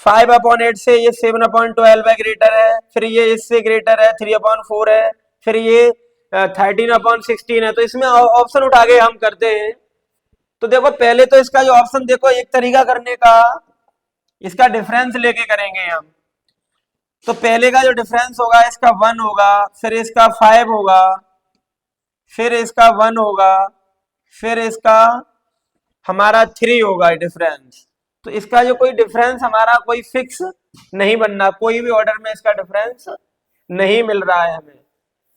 5/8 से ये 7/12 है ग्रेटर है, फिर ये इससे ग्रेटर है 3/4 है, फिर ये 13/16 है। तो इसमें ऑप्शन उठा के हम करते हैं। तो देखो पहले तो इसका जो ऑप्शन देखो, एक तरीका करने का, इसका डिफरेंस लेके करेंगे हम। तो पहले का जो डिफरेंस होगा इसका 1 होगा, फिर इसका 5 होगा, फिर इसका 1 होगा, फिर इसका हमारा 3 होगा डिफरेंस। तो इसका जो कोई डिफरेंस हमारा कोई फिक्स नहीं बनना, कोई भी ऑर्डर में इसका डिफरेंस नहीं मिल रहा है हमें।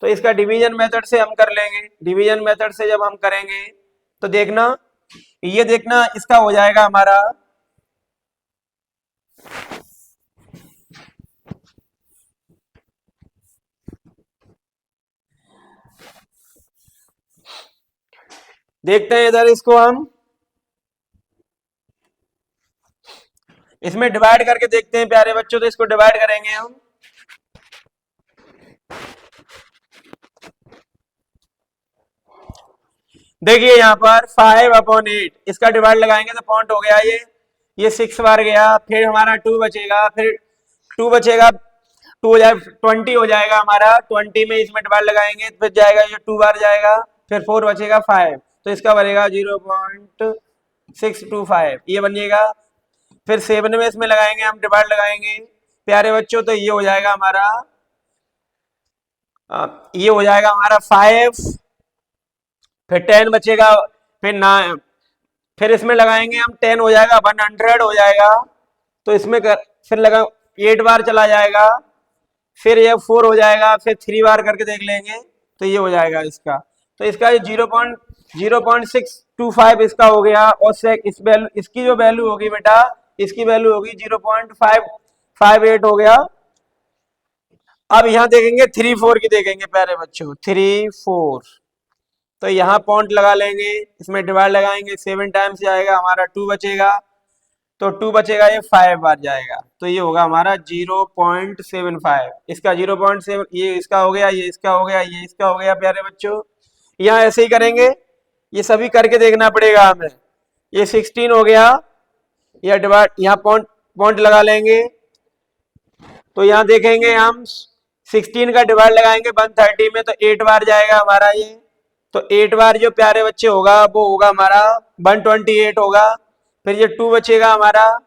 तो इसका डिवीजन मेथड से हम कर लेंगे। डिवीजन मेथड से जब हम करेंगे तो देखना, ये देखना इसका हो जाएगा हमारा देखते हैं इधर, इसको हम इसमें डिवाइड करके देखते हैं प्यारे बच्चों। तो इसको डिवाइड करेंगे हम। देखिए यहाँ पर 5/8 इसका डिवाइड लगाएंगे तो पॉइंट हो गया ये 6 बार गया, फिर हमारा 2 बचेगा, फिर 2 बचेगा, 2 हो जाए 20 हो जाएगा हमारा। 20 में इसमें डिवाइड लगाएंगे फिर जाएगा, ये 2 बार जाएगा, फिर 4 बचेगा 5, तो इसका बनेगा 0.625 ये बनिएगा। फिर 7 में इसमें लगाएंगे हम, डिवाइड लगाएंगे प्यारे बच्चों, तो ये हो जाएगा हमारा 5, फिर 10 बचेगा, फिर 9, फिर इसमें लगाएंगे हम 10 हो जाएगा, 100 हो जाएगा। तो इसमें फिर लगा 8 बार चला जाएगा, फिर ये 4 हो जाएगा, फिर 3 बार करके देख लेंगे तो ये हो जाएगा इसका। तो इसका 0.625 इसका हो गया। और इस वैल्यू, इसकी जो वैल्यू होगी बेटा, इसकी वैल्यू होगी 0.558 हो गया। अब यहाँ देखेंगे 3, 4 की देखेंगे प्यारे बच्चों, 3, 4, तो यहाँ पॉइंट लगा लेंगे, इसमें डिवाइड लगाएंगे, 7 टाइम्स जाएगा हमारा 2 बचेगा, तो 2 बचेगा, ये 5 बार जाएगा, तो ये होगा हमारा 0.75। इसका 0.7, ये इसका हो गया, ये इसका हो गया, ये इसका हो गया प्यारे बच्चों। यहाँ ऐसे ही करेंगे, ये सभी करके देखना पड़ेगा हमें। ये 16 हो गया, यह डिवाइड, यहाँ पॉइंट लगा लेंगे, तो यहाँ देखेंगे हम 16 का डिवाइड लगाएंगे 130 में, तो 8 बार जाएगा हमारा ये। तो 8 बार जो प्यारे बच्चे होगा वो होगा हमारा 128 होगा। फिर ये 2 बचेगा हमारा,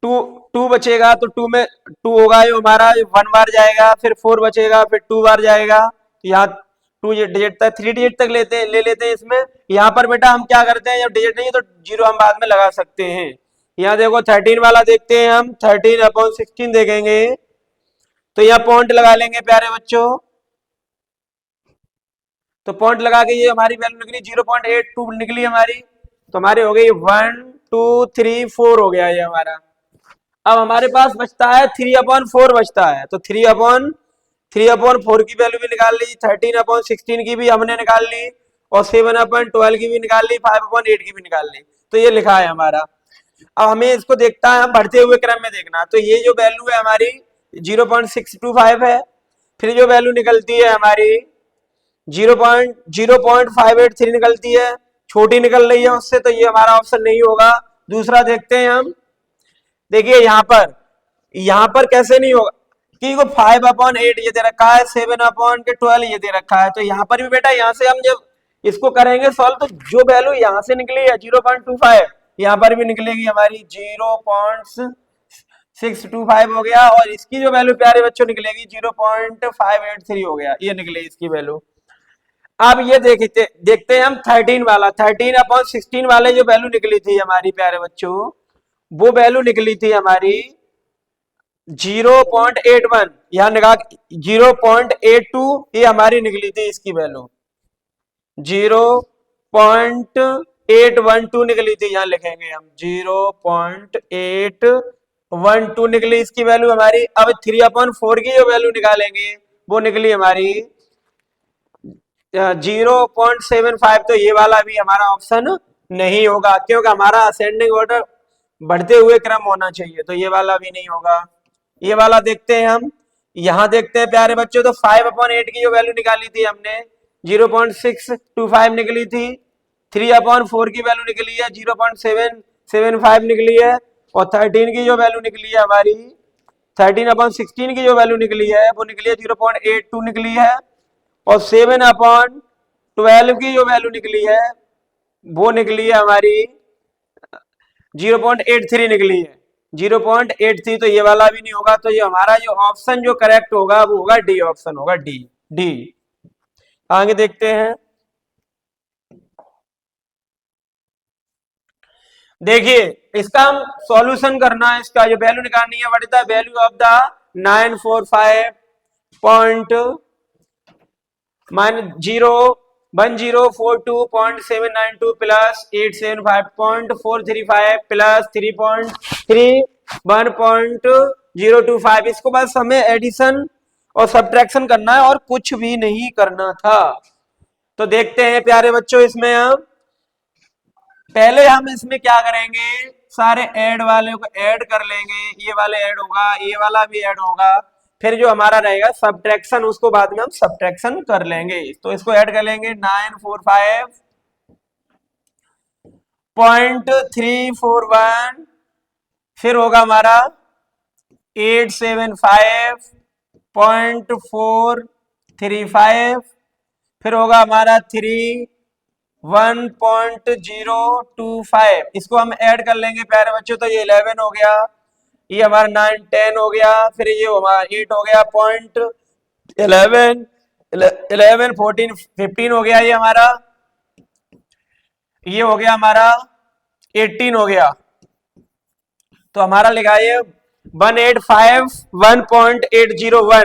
2 बचेगा, तो 2 में 2 होगा जो हमारा 1 बार जाएगा, फिर 4 बचेगा, फिर 2 बार जाएगा। यहाँ 2 डिजिट तक, 3 डिजिट तक ले लेते हैं इसमें। यहाँ पर बेटा हम क्या करते हैं, जब डिजिट नहीं है तो 0 हम बाद में लगा सकते हैं। यहाँ देखो 13 वाला देखते हैं हम, 13/16 देखेंगे, तो यहाँ पॉइंट लगा लेंगे प्यारे बच्चों। तो पॉइंट लगा के ये हमारी वैल्यू निकली 0.82 निकली हमारी। तो हमारे हो गई 1 2 3 4 हो गया ये हमारा। अब हमारे पास बचता है 3/4 बचता है, तो 3/4 की वैल्यू भी निकाल ली, 13/16 की भी हमने निकाल ली, और 7/12 की भी निकाल ली, 5/8 की भी निकाल ली। तो ये लिखा है हमारा। अब हमें इसको देखता है, हम बढ़ते हुए क्रम में देखना। तो ये जो वैल्यू है हमारी 0.625 है, फिर जो वैल्यू निकलती है हमारी 0.0583 निकलती है, छोटी निकल रही है उससे, तो ये हमारा ऑप्शन नहीं होगा। दूसरा देखते हैं हम। देखिए यहां पर कैसे नहीं होगा, कि वो 5/8 ये दे रखा है, 7/12 ये दे रखा है। तो यहाँ पर भी बेटा, यहाँ से हम जब इसको करेंगे सॉल्व, तो जो वैल्यू यहाँ से निकली है 0.25, यहाँ पर भी निकलेगी हमारी 0.625 हो गया, और इसकी जो वैल्यू प्यारे बच्चों निकलेगी 0.583 हो गया, ये निकले इसकी वैल्यू। अब ये देखते हैं हम 13 वाला, 13/16 वाले जो वैल्यू निकली थी हमारी प्यारे बच्चों, वो वैल्यू निकली थी हमारी 0.81, यहां निकाल 0.82, ये हमारी निकली थी इसकी वैल्यू 0.812 निकली थी, यहां लिखेंगे हम 0.812 निकली इसकी वैल्यू हमारी। अब 3/4 की जो वैल्यू निकालेंगे वो निकली हमारी 0.75, तो ये वाला भी हमारा ऑप्शन नहीं होगा, क्योंकि हमारा असेंडिंग ऑर्डर बढ़ते हुए क्रम होना चाहिए, तो ये वाला भी नहीं होगा। ये वाला देखते हैं हम। यहां देखते हैं प्यारे बच्चों, तो 5/8 की जो वैल्यू निकाली थी हमने 0.625 निकली थी, 3/4 की वैल्यू निकली है 0.775 निकली है, और 13 की जो वैल्यू निकली है हमारी 13/16 की जो वैल्यू निकली है वो निकली है 0.82 निकली है, और 7/12 की जो वैल्यू निकली है वो निकली है हमारी 0.83 निकली है, 0.83, तो ये वाला भी नहीं होगा। तो ये हमारा जो ऑप्शन जो करेक्ट होगा वो होगा डी ऑप्शन होगा, डी डी। आगे देखते हैं। देखिए इसका हम सॉल्यूशन करना है, इसका जो वैल्यू निकालनी है, what is the value of the 945.1042.792 plus 875.435 plus 3.31.025। इसको बस हमें एडिशन और सब्ट्रैक्शन करना है और कुछ भी नहीं करना था। तो देखते हैं प्यारे बच्चों, इसमें हम इसमें क्या करेंगे, सारे ऐड वाले को ऐड कर लेंगे, ये वाले ऐड होगा, ये वाला भी ऐड होगा, फिर जो हमारा रहेगा सब्ट्रैक्शन, उसको बाद में हम सब्ट्रैक्शन कर लेंगे। तो इसको ऐड कर लेंगे 945.341, फिर होगा हमारा 875.435, फिर होगा हमारा 1.025, इसको हम ऐड कर लेंगे प्यारे बच्चों, तो ये 11 हो गया, ये हमारा 9 10 हो गया, फिर ये हमारा 8 हो गया, 11 14 15 हो गया, ये हमारा, ये हो गया हमारा 18 हो गया। तो हमारा लिखा है 185.1.801।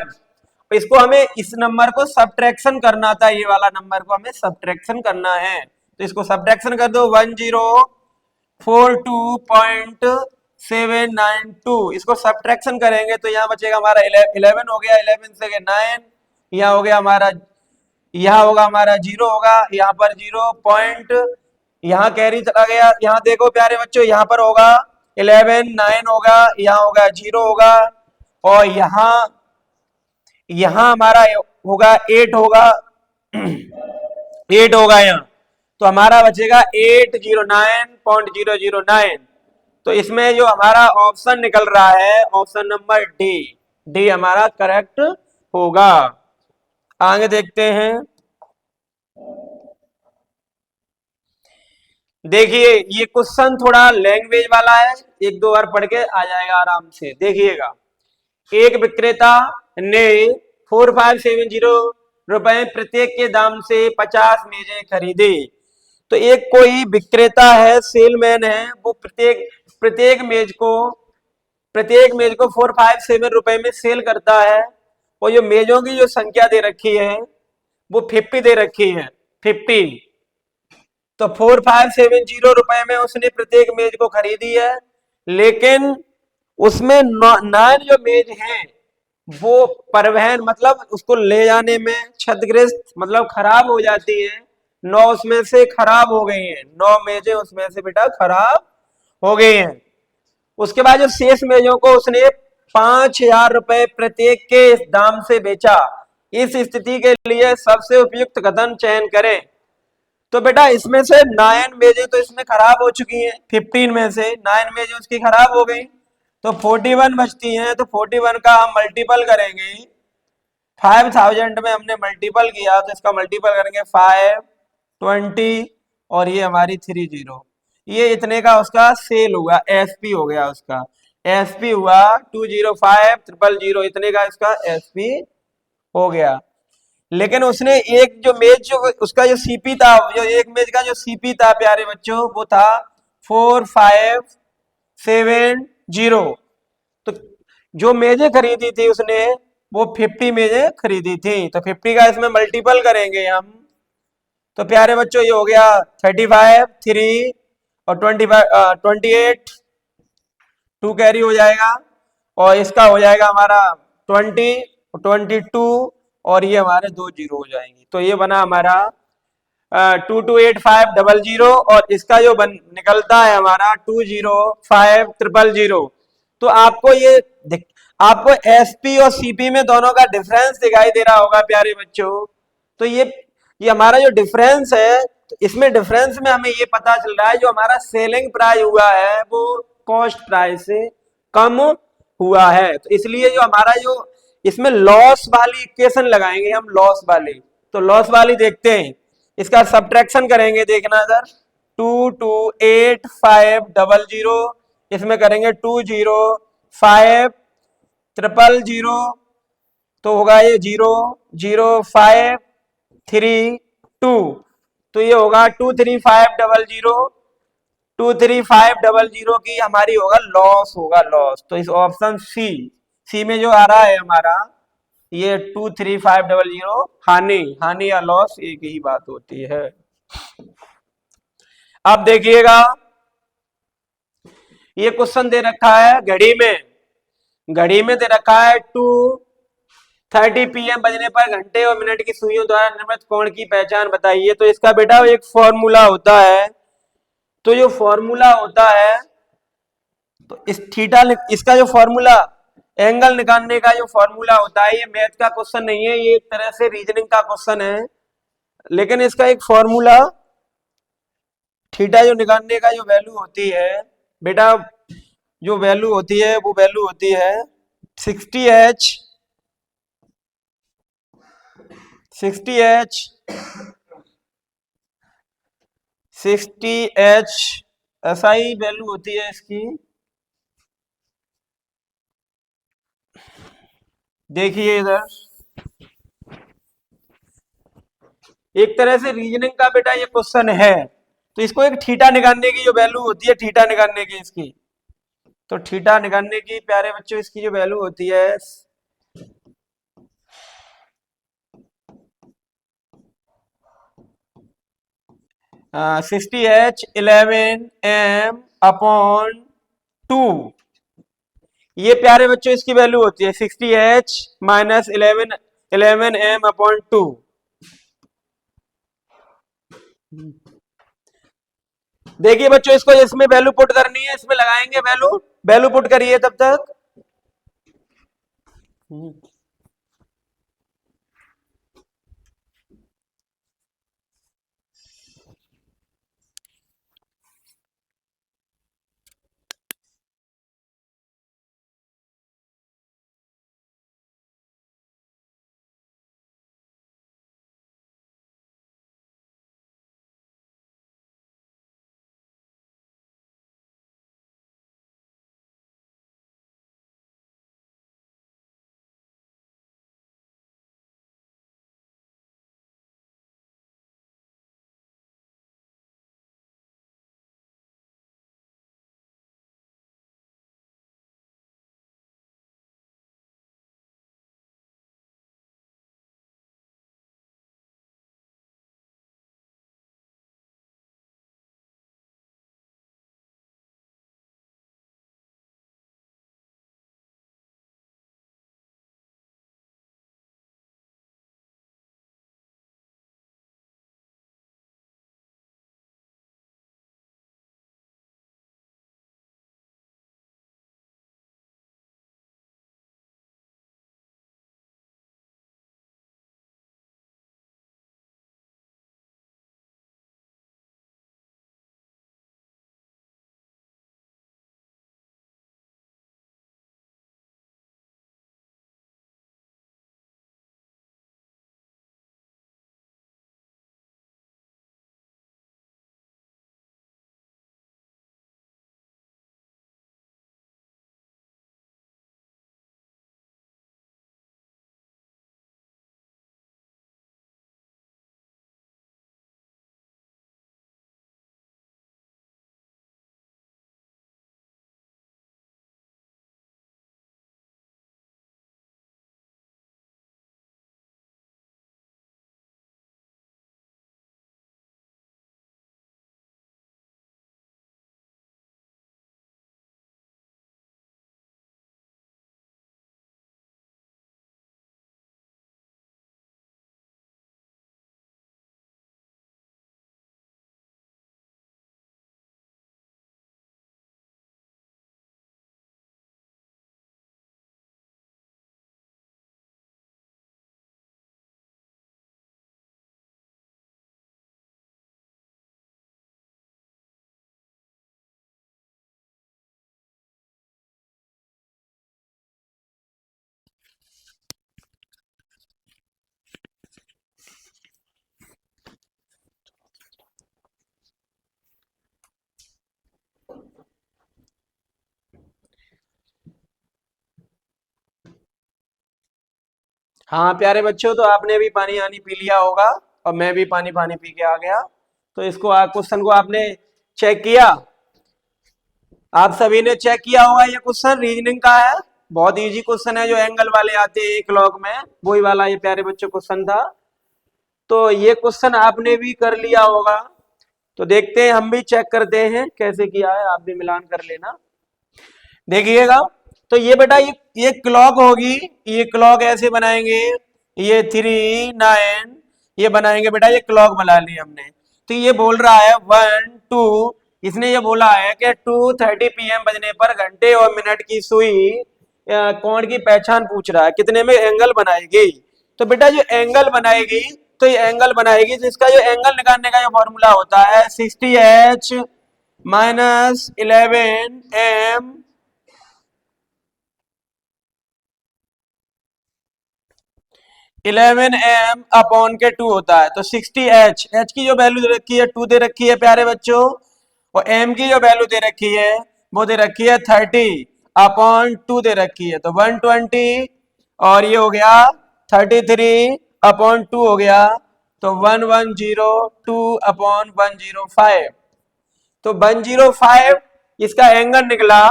इसको हमें इस नंबर को सब्ट्रैक्शन करना था, ये वाला नंबर को हमें सब्ट्रैक्शन करना है, तो इसको सब्ट्रैक्शन कर दो 1042.792, इसको सब्ट्रैक्शन करेंगे तो यहाँ बचेगा हमारा 11 हो गया, 11 से 9, यहाँ हो गया हमारा, यहाँ होगा हमारा 0 होगा, यहाँ पर 0 पॉइंट, यहाँ कैरी चला गया, यहाँ देखो प्यारे बच्चों, यहाँ पर होगा 11 9 होगा, यहाँ होगा 0 होगा, और यहाँ हमारा होगा 8 होगा 8 होगा यहाँ, तो हमारा बचेगा 809.009। तो इसमें जो हमारा ऑप्शन निकल रहा है, ऑप्शन नंबर डी, डी हमारा करेक्ट होगा। आगे देखते हैं। देखिए ये क्वेश्चन थोड़ा लैंग्वेज वाला है, एक दो बार पढ़ के आ जाएगा आराम से। देखिएगा, एक विक्रेता ने 4570 रुपए प्रत्येक के दाम से 50 मेजें खरीदी। तो एक कोई विक्रेता है, सेलमैन है, वो प्रत्येक मेज को 457 रुपए में सेल करता है, और जो मेजों की जो संख्या दे रखी है वो 50 दे रखी है, 50। तो 4570 रुपए में उसने प्रत्येक मेज को खरीदी है, लेकिन उसमें 9 जो मेज हैं वो परिवहन मतलब उसको ले जाने में क्षतिग्रस्त मतलब खराब हो जाती हैं। 9 उसमें से खराब हो गई हैं, 9 मेजें उसमें से बेटा खराब हो गई हैं। उसके बाद जो शेष मेजों को उसने 5000 रुपए प्रत्येक के दाम से बेचा। इस स्थिति के लिए सबसे उपयुक्त कथन चयन करें। तो बेटा इसमें से 9 मेजें तो इसमें खराब हो चुकी हैं, 15 में से 9 मेजें उसकी खराब हो गई, तो 41 बचती हैं। तो 41 का हम मल्टीपल करेंगे, 5000 में हमने मल्टीपल किया तो इसका मल्टीपल करेंगे 520 और ये हमारी 30, ये इतने का उसका सेल हुआ, एसपी हो गया उसका, एसपी हुआ 205000, इतने का इसका एसपी हो गया। लेकिन उसने एक जो मेज जो उसका जो सीपी था, जो एक मेज का जो सीपी था प्यारे बच्चों, वो था 4570। तो जो मेजें खरीदी थी उसने वो 50 मेजें खरीदी थी, तो 50 का इसमें मल्टीपल करेंगे हम। तो प्यारे बच्चों ये हो गया 35 3 और 28 2 कैरी हो जाएगा, और इसका हो जाएगा हमारा 20 22 और ये हमारे 2 जीरो हो जाएंगी। तो ये बना हमारा 228500 और इसका जो निकलता है हमारा 205000। तो आपको ये आपको एसपी और सीपी में दोनों का डिफरेंस दिखाई दे रहा होगा प्यारे बच्चों। तो ये हमारा जो डिफरेंस है, तो इसमें डिफरेंस में हमें ये पता चल रहा है जो हमारा सेलिंग प्राइस हुआ है वो कॉस्ट प्राइस से कम हुआ है। तो इसलिए जो हमारा जो इसमें लॉस वाली इक्वेशन लगाएंगे हम, लॉस वाली, तो लॉस वाली देखते हैं, इसका सब्ट्रैक्शन करेंगे, देखना सर, 228500 इसमें करेंगे 205000, तो होगा ये 00532, तो ये होगा 23500 की हमारी होगा लॉस, होगा लॉस। तो इस ऑप्शन सी, सी में जो आ रहा है हमारा ये 23500 हानि, हानि या लॉस एक ही बात होती है। अब देखिएगा ये क्वेश्चन दे रखा है घड़ी में, घड़ी में दे रखा है 2:30 PM बजने पर घंटे और मिनट की सुइयों द्वारा निर्मित कोण की पहचान बताइए। तो इसका बेटा एक फॉर्मूला होता है, तो जो फॉर्मूला होता है, तो इस थीटा इसका जो फॉर्मूला एंगल निकालने का जो फॉर्मूला होता है, ये मैथ का क्वेश्चन नहीं है, ये एक तरह से रीजनिंग का क्वेश्चन है, लेकिन इसका एक फॉर्मूला थीटा जो निकालने का जो वैल्यू होती है बेटा, जो वैल्यू होती है वो वैल्यू होती है 60H 60H 60H ऐसा ही वैल्यू होती है इसकी। देखिए इधर एक तरह से रीजनिंग का बेटा ये क्वेश्चन है, तो इसको एक थीटा निकालने की जो वैल्यू होती है, थीटा निकालने की इसकी, तो थीटा निकालने की प्यारे बच्चों इसकी जो वैल्यू होती है 60H11M/2, ये प्यारे बच्चों इसकी वैल्यू होती है 60H माइनस 11M/2। देखिए बच्चों इसको इसमें वैल्यू पुट करनी है, इसमें लगाएंगे वैल्यू, वैल्यू पुट करिए तब तक। हाँ प्यारे बच्चों, तो आपने भी पानी आनी पी लिया होगा और मैं भी पानी पानी पी के आ गया। तो इसको क्वेश्चन को आपने चेक किया, आप सभी ने चेक किया होगा। ये क्वेश्चन रीजनिंग का है, बहुत इजी क्वेश्चन है, जो एंगल वाले आते हैं एक लॉग में, वही वाला ये प्यारे बच्चों क्वेश्चन था। तो ये क्वेश्चन आपने भी कर लिया होगा। तो देखते हैं, हम भी चेक करते हैं कैसे किया है, आप भी मिलान कर लेना। देखिएगा, तो ये बेटा ये क्लॉक होगी, ये क्लॉक ऐसे बनाएंगे, ये 3 9 ये बनाएंगे बेटा, ये क्लॉक बना ली हमने। तो ये बोल रहा है 1 2, इसने ये बोला है कि 2:30 PM बजने पर घंटे और मिनट की सुई कोण की पहचान पूछ रहा है, कितने में एंगल बनाएगी। तो बेटा जो एंगल बनाएगी, तो ये एंगल बनाएगी, तो इसका जो एंगल निकालने का जो फॉर्मूला होता है 60H minus 11M 11M upon के 2 होता है। तो 60H, H की जो वैल्यू दे रखी है 2 दे रखी है प्यारे बच्चों, और M की जो वैल्यू दे रखी है वो दे रखी है 30 अपॉन 2 दे रखी है, तो 120, और ये हो गया 33 अपॉन 2 हो गया, तो 1102 अपॉन 105, तो 105 इसका एंगल निकला।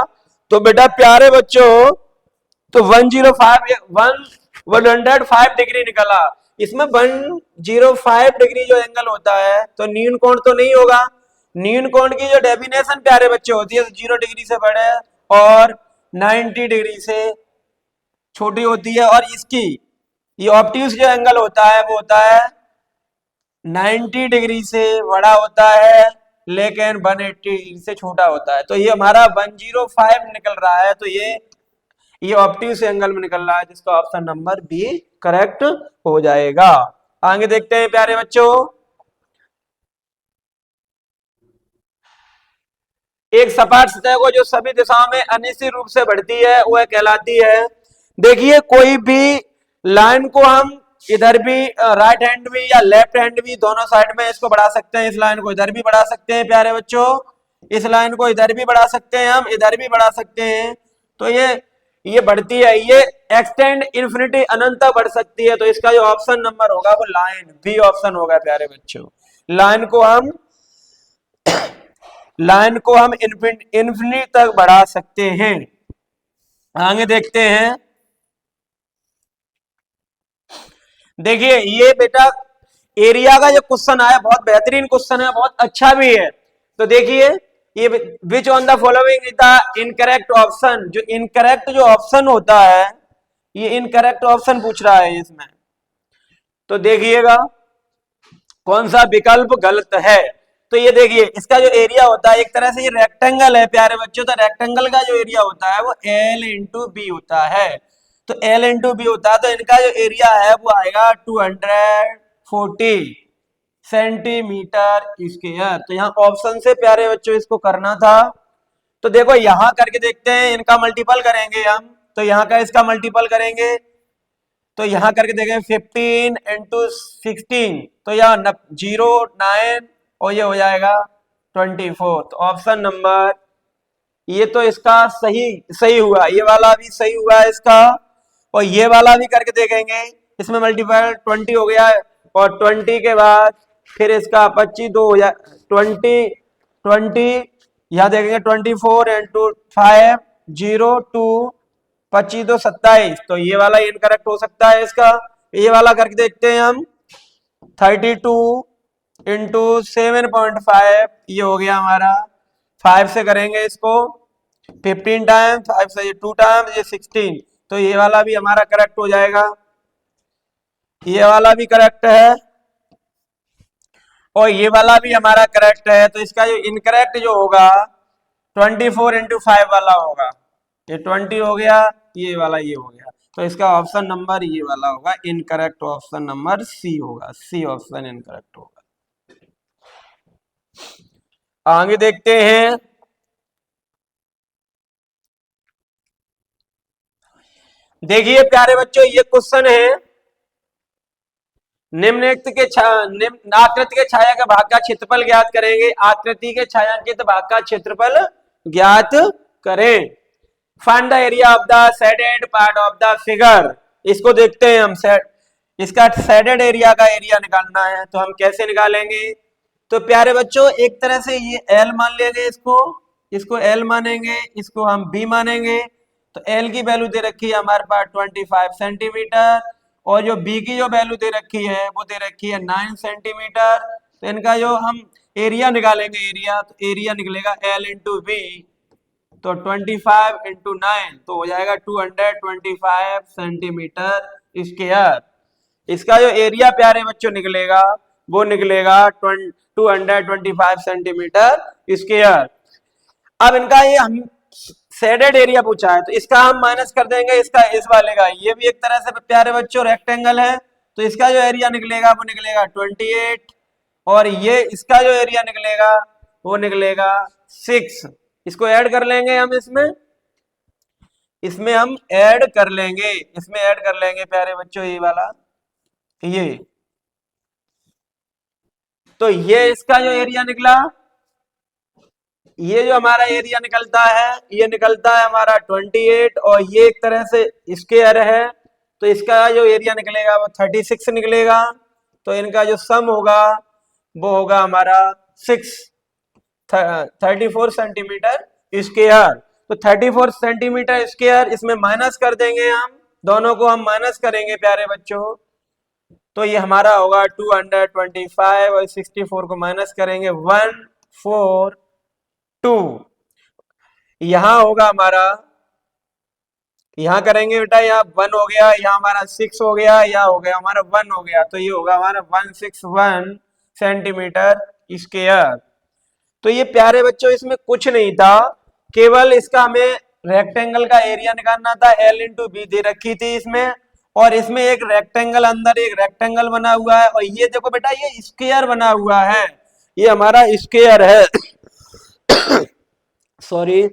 तो बेटा प्यारे बच्चों, तो 105 डिग्री निकला। इसमें 105 डिग्री जो एंगल होता है, तो न्यून कोण तो नहीं होगा। न्यून कोण की जो डेफिनेशन प्यारे बच्चे होती है, 0 डिग्री से बड़े और 90 डिग्री से छोटी होती है, और इसकी ये ऑब्ट्यूज जो एंगल होता है वो होता है 90 डिग्री से बड़ा होता है, लेकिन 180 डिग्री से छोटा होता है। तो ये हमारा 105 निकल रहा है, तो ये ऑब्ट्यूज एंगल में निकल रहा है, जिसका ऑप्शन नंबर बी करेक्ट हो जाएगा। आगे देखते हैं प्यारे बच्चों, एक सपाट सतह को जो सभी दिशाओं में अनिश्चित रूप से बढ़ती है वह कहलाती है। देखिए, कोई भी लाइन को हम इधर भी राइट हैंड भी या लेफ्ट हैंड भी दोनों साइड में इसको बढ़ा सकते हैं। इस लाइन को इधर भी बढ़ा सकते हैं प्यारे बच्चों, इस लाइन को इधर भी बढ़ा सकते हैं, हम इधर भी बढ़ा सकते हैं। तो ये बढ़ती है, ये एक्सटेंड इन्फिनिटी अनंत बढ़ सकती है। तो इसका जो ऑप्शन नंबर होगा वो लाइन बी ऑप्शन होगा प्यारे बच्चों। लाइन को हम इन्फिनिटी तक बढ़ा सकते हैं। आगे देखते हैं, देखिए ये बेटा एरिया का जो क्वेश्चन आया बहुत बेहतरीन क्वेश्चन है, बहुत अच्छा भी है। तो देखिए, ये which on the following is the incorrect option, जो इनकरेक्ट जो ऑप्शन होता है, ये इनकरेक्ट ऑप्शन पूछ रहा है इसमें। तो देखिएगा कौन सा विकल्प गलत है। तो ये देखिए, इसका जो एरिया होता है, एक तरह से ये रेक्टेंगल है प्यारे बच्चों, तो रेक्टेंगल का जो एरिया होता है वो L इंटू बी होता है। तो L इंटू बी होता है, तो इनका जो एरिया है वो आएगा 240 सेंटीमीटर स्क्वायर। तो यहाँ ऑप्शन से प्यारे बच्चों इसको करना था। तो देखो यहां करके देखते हैं, इनका मल्टीपल करेंगे हम, तो यहाँ का इसका मल्टीपल करेंगे, तो यहां करके देखें 15 इंटू 16, तो यहाँ 09 और ये हो जाएगा 24। तो ऑप्शन नंबर ये तो इसका सही सही हुआ, ये वाला भी सही हुआ है इसका, और ये वाला भी करके देखेंगे, इसमें मल्टीपल 20 हो गया है, और 20 के बाद फिर इसका 25 2 हो जाए 20 यहाँ देखेंगे 24 इंटू 5 02 25 2 27। तो ये वाला इनकरेक्ट हो सकता है इसका। ये वाला करके देखते हैं हम, 32 इंटू 7.5, ये हो गया हमारा, 5 से करेंगे इसको 15 टाइम, 5 से 2 टाइम, ये 16। तो ये वाला भी हमारा करेक्ट हो जाएगा, ये वाला भी करेक्ट है, और ये वाला भी हमारा करेक्ट है। तो इसका जो इनकरेक्ट जो होगा 24 इंटू 5 वाला होगा, ये 20 हो गया, ये वाला ये हो गया। तो इसका ऑप्शन नंबर ये वाला होगा, इनकरेक्ट ऑप्शन नंबर सी होगा, सी ऑप्शन इनकरेक्ट होगा। आगे देखते हैं, देखिए प्यारे बच्चों ये क्वेश्चन है, निम्नलिखित के आकृति के छाया के भाग का क्षेत्रफल ज्ञात करेंगे। आकृति के छायांकित भाग का क्षेत्रफल ज्ञात करें। Find the area of the shaded part of the figure. इसको देखते हैं हम। सेट इसका शेडेड एरिया का एरिया निकालना है, तो हम कैसे निकालेंगे? तो प्यारे बच्चों एक तरह से ये एल मान लेंगे, इसको एल मानेंगे, इसको हम बी मानेंगे। तो एल की वैल्यू दे रखी है हमारे पास 25 सेंटीमीटर, और जो बी की जो वैल्यू दे रखी है वो दे रखी है 9 सेंटीमीटर। तो इनका जो हम एरिया निकालेंगे, एरिया, तो एरिया निकलेगा एल इंटू बी। तो 25 इंटू 9 तो हो जाएगा 225 सेंटीमीटर स्क्वायर। इसका जो एरिया प्यारे बच्चों निकलेगा वो निकलेगा 225 सेंटीमीटर स्क्वायर। अब इनका ये हम शेडेड एरिया पूछा है, तो इसका हम माइनस कर देंगे इसका इस वाले का। ये भी एक तरह से प्यारे बच्चों रेक्टेंगल है, तो इसका जो एरिया निकलेगा वो निकलेगा 28, और ये इसका जो एरिया निकलेगा वो निकलेगा 6। इसको ऐड कर लेंगे हम, इसमें हम ऐड कर लेंगे, इसमें ऐड कर लेंगे प्यारे बच्चों ये वाला, ये। तो ये इसका जो एरिया निकला, ये जो हमारा एरिया निकलता है, ये निकलता है हमारा 28, और ये एक तरह से स्क्वायर है, तो इसका जो एरिया निकलेगा वो 36 निकलेगा। तो इनका जो सम होगा वो होगा हमारा 34 सेंटीमीटर स्क्वायर। तो 34 सेंटीमीटर स्क्वायर, इसमें माइनस कर देंगे हम, दोनों को हम माइनस करेंगे प्यारे बच्चों। तो ये हमारा होगा 225, और 64 को माइनस करेंगे 142। यहां होगा हमारा, यहां करेंगे बेटा, यहाँ 1 हो गया, यहाँ हमारा 6 हो गया, यहाँ हो गया हमारा 1 हो गया, तो ये होगा हमारा 161 सेंटीमीटर स्क्वायर। तो ये प्यारे बच्चों इसमें कुछ नहीं था, केवल इसका हमें रेक्टेंगल का एरिया निकालना था। एल इंटू बी दे रखी थी इसमें, और इसमें एक रेक्टेंगल, अंदर एक रेक्टेंगल बना हुआ है, और ये देखो बेटा ये स्क्वायर बना हुआ है, ये हमारा स्क्वायर है। सॉरी,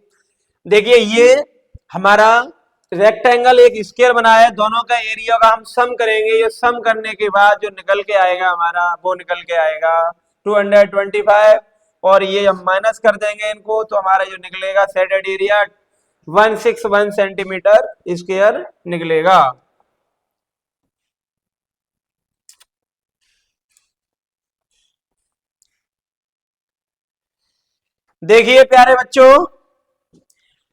देखिए ये हमारा रेक्टेंगल एक स्क्वायर बना है, दोनों का एरिया का हम सम करेंगे। ये सम करने के बाद जो निकल के आएगा हमारा, वो निकल के आएगा 225, और ये हम माइनस कर देंगे इनको, तो हमारा जो निकलेगा शेडेड एरिया 161 सेंटीमीटर स्क्वायर निकलेगा। देखिए प्यारे बच्चों,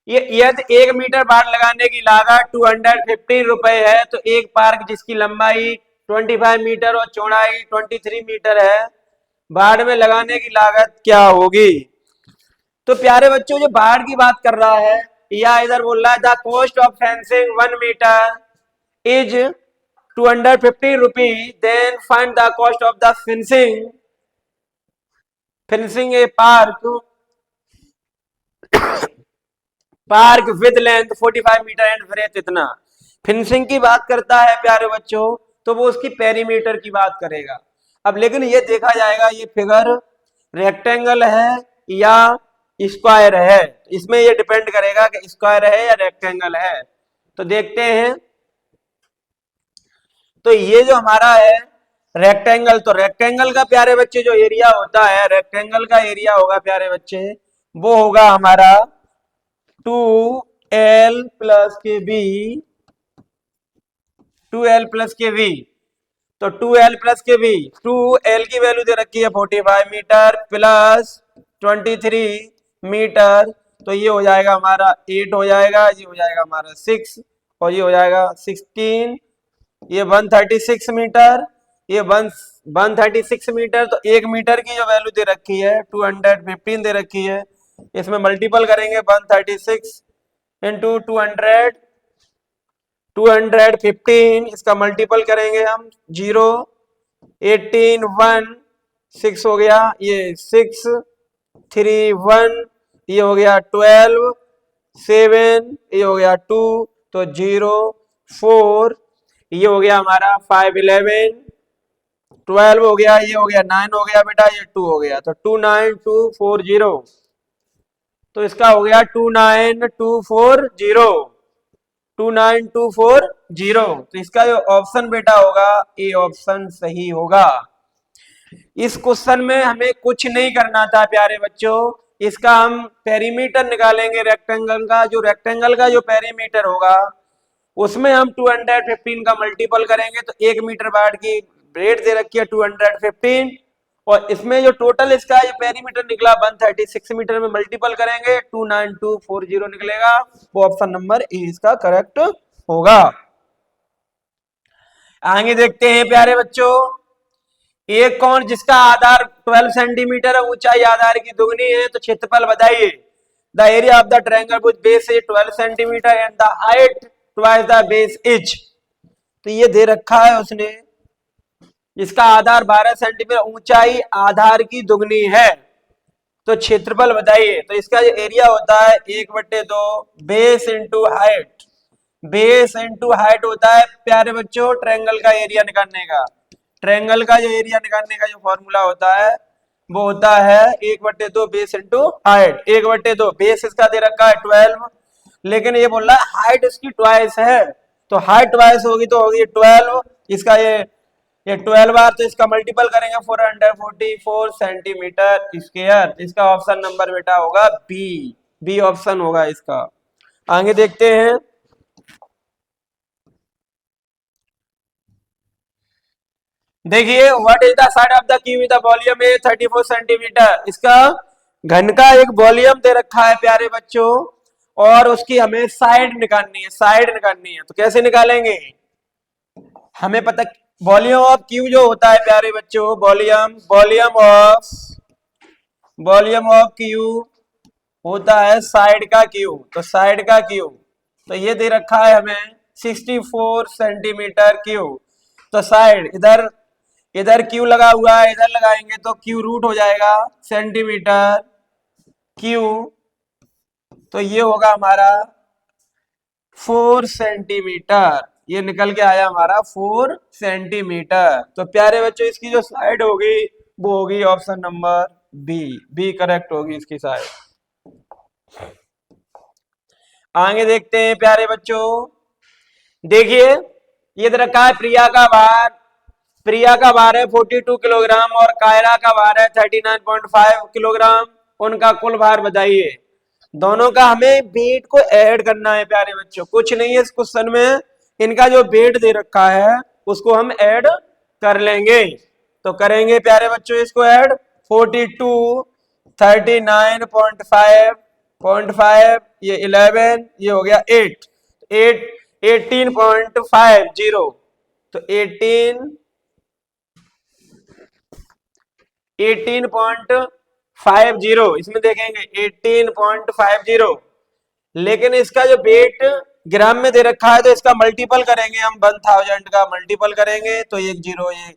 ये यदि 1 मीटर बाड़ लगाने की लागत 215 रुपए है, तो एक पार्क जिसकी लंबाई 25 मीटर और चौड़ाई 23 मीटर है, बाढ़ में लगाने की लागत क्या होगी? तो प्यारे बच्चों जो बाढ़ की बात कर रहा है, या इधर बोल रहा है the cost of fencing 1 metre is 250 rupees, then find the cost of the fencing a park with length 45 metre and breadth इतना। फिनिशिंग की बात करता है प्यारे बच्चों, तो वो उसकी पेरीमीटर की बात करेगा। अब लेकिन ये देखा जाएगा ये फिगर रेक्टेंगल है या स्क्वायर है, इसमें ये डिपेंड करेगा कि स्क्वायर है या रेक्टेंगल है। तो देखते हैं, तो ये जो हमारा है रेक्टेंगल, तो रेक्टेंगल का प्यारे बच्चे जो एरिया होता है, रेक्टेंगल का एरिया होगा प्यारे बच्चे, वो होगा हमारा 2l प्लस के बी, 2l प्लस के बी। तो 2l प्लस के बी, 2l की वैल्यू दे रखी है 45 मीटर प्लस 23 मीटर, तो ये हो जाएगा हमारा 8 हो जाएगा, ये हो जाएगा हमारा 6, और ये हो जाएगा 16, ये 136 मीटर, ये 136 मीटर। तो 1 मीटर की जो वैल्यू दे रखी है 215 दे रखी है, इसमें मल्टीपल करेंगे 136 इंटू 215, इसका मल्टीपल करेंगे हम 0, 18, 1, 6 हो गया, ये 6, 3, 1, ये हो गया 12, 7, ये हो गया 2, तो 0, 4, ये हो गया हमारा 5, 11, 12 हो गया, ये हो गया 9 हो गया बेटा, ये 2 हो गया, तो 29240। तो इसका हो गया 29240, 29240। तो इसका जो ऑप्शन बेटा होगा, ए ऑप्शन सही होगा। इस क्वेश्चन में हमें कुछ नहीं करना था प्यारे बच्चों, इसका हम पेरीमीटर निकालेंगे रेक्टेंगल का। जो रेक्टेंगल का जो पेरीमीटर होगा उसमें हम 215 का मल्टीपल करेंगे तो 1 मीटर वाट की रेट दे रखी है 215, और इसमें जो टोटल इसका ये पेरीमीटर निकला 136 मीटर में मल्टीपल करेंगे 29240 निकलेगा। वो ऑप्शन नंबर ए इसका करेक्ट होगा। आगे देखते हैं प्यारे बच्चों, एक कोण जिसका आधार 12 सेंटीमीटर है, ऊंचाई आधार की दुगनी है, तो क्षेत्रफल बताइए। The area of the triangle with base is 12 centimetre and the height twice the base is. तो ये दे रखा है उसने, जिसका आधार 12 सेंटीमीटर, ऊंचाई आधार की दुगनी है, तो क्षेत्रफल बताइए। तो इसका जो एरिया होता है 1/2 base into height, base into height होता है प्यारे बच्चों ट्रायंगल का एरिया निकालने का। ट्रायंगल का जो एरिया निकालने का जो फॉर्मूला होता है वो होता है 1/2 बेस इंटू हाइट। 1/2 बेस इसका दे रखा है 12, लेकिन ये बोल रहा है हाइट इसकी ट्वाइस है, तो हाइट ट्वाइस होगी तो होगी 12, इसका ये 12 बार, तो इसका मल्टीपल करेंगे 444 सेंटीमीटर स्क्वायर। इसका ऑप्शन नंबर बेटा होगा बी, बी ऑप्शन होगा इसका। आगे देखते हैं, देखिए what is the side of the cube with the volume A 34 centimetre. इसका घन का एक वॉल्यूम दे रखा है प्यारे बच्चों, और उसकी हमें साइड निकालनी है, साइड निकालनी है। तो कैसे निकालेंगे, हमें पता वॉल्यूम ऑफ क्यूब जो होता है प्यारे बच्चों, वॉल्यूम ऑफ क्यूब होता है साइड का क्यूब। तो साइड का क्यूब, तो ये दे रखा है हमें 64 सेंटीमीटर क्यूब। तो साइड इधर, इधर क्यू लगा हुआ है, इधर लगाएंगे तो क्यू रूट हो जाएगा सेंटीमीटर क्यू, तो ये होगा हमारा 4 सेंटीमीटर। ये निकल के आया हमारा 4 सेंटीमीटर। तो प्यारे बच्चों इसकी जो साइड होगी वो होगी option number B, B correct होगी इसकी साइड। आगे देखते हैं प्यारे बच्चों, देखिए ये रखा है प्रिया का भार है 42 किलोग्राम और कायरा का भार है 39.5 किलोग्राम। उनका कुल भार बताइए। दोनों का हमें वेट को ऐड करना है प्यारे बच्चों, कुछ नहीं है इस क्वेश्चन में, इनका जो वेट दे रखा है उसको हम ऐड कर लेंगे। तो करेंगे प्यारे बच्चों इसको ऐड, 42 39.5 ये 11, ये हो गया 8 18.50, तो 18.50 इसमें देखेंगे 18.50, लेकिन इसका जो वेट ग्राम में दे रखा है तो इसका मल्टीपल करेंगे हम, 1000 का मल्टीपल करेंगे तो एक जीरो ये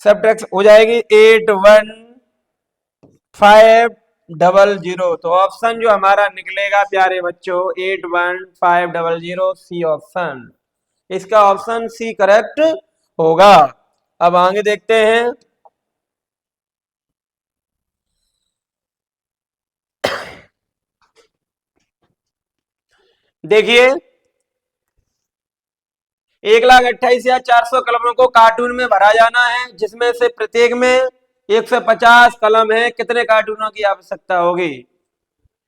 सब्ट्रैक्ट हो जाएगी 81500। तो ऑप्शन जो हमारा निकलेगा प्यारे बच्चों 81500, सी ऑप्शन, इसका ऑप्शन सी करेक्ट होगा। अब आगे देखते हैं, देखिए 1,28,400 कलमों को कार्टून में भरा जाना है, जिसमें से प्रत्येक में 150 कलम है, कितने कार्टूनों की आवश्यकता होगी।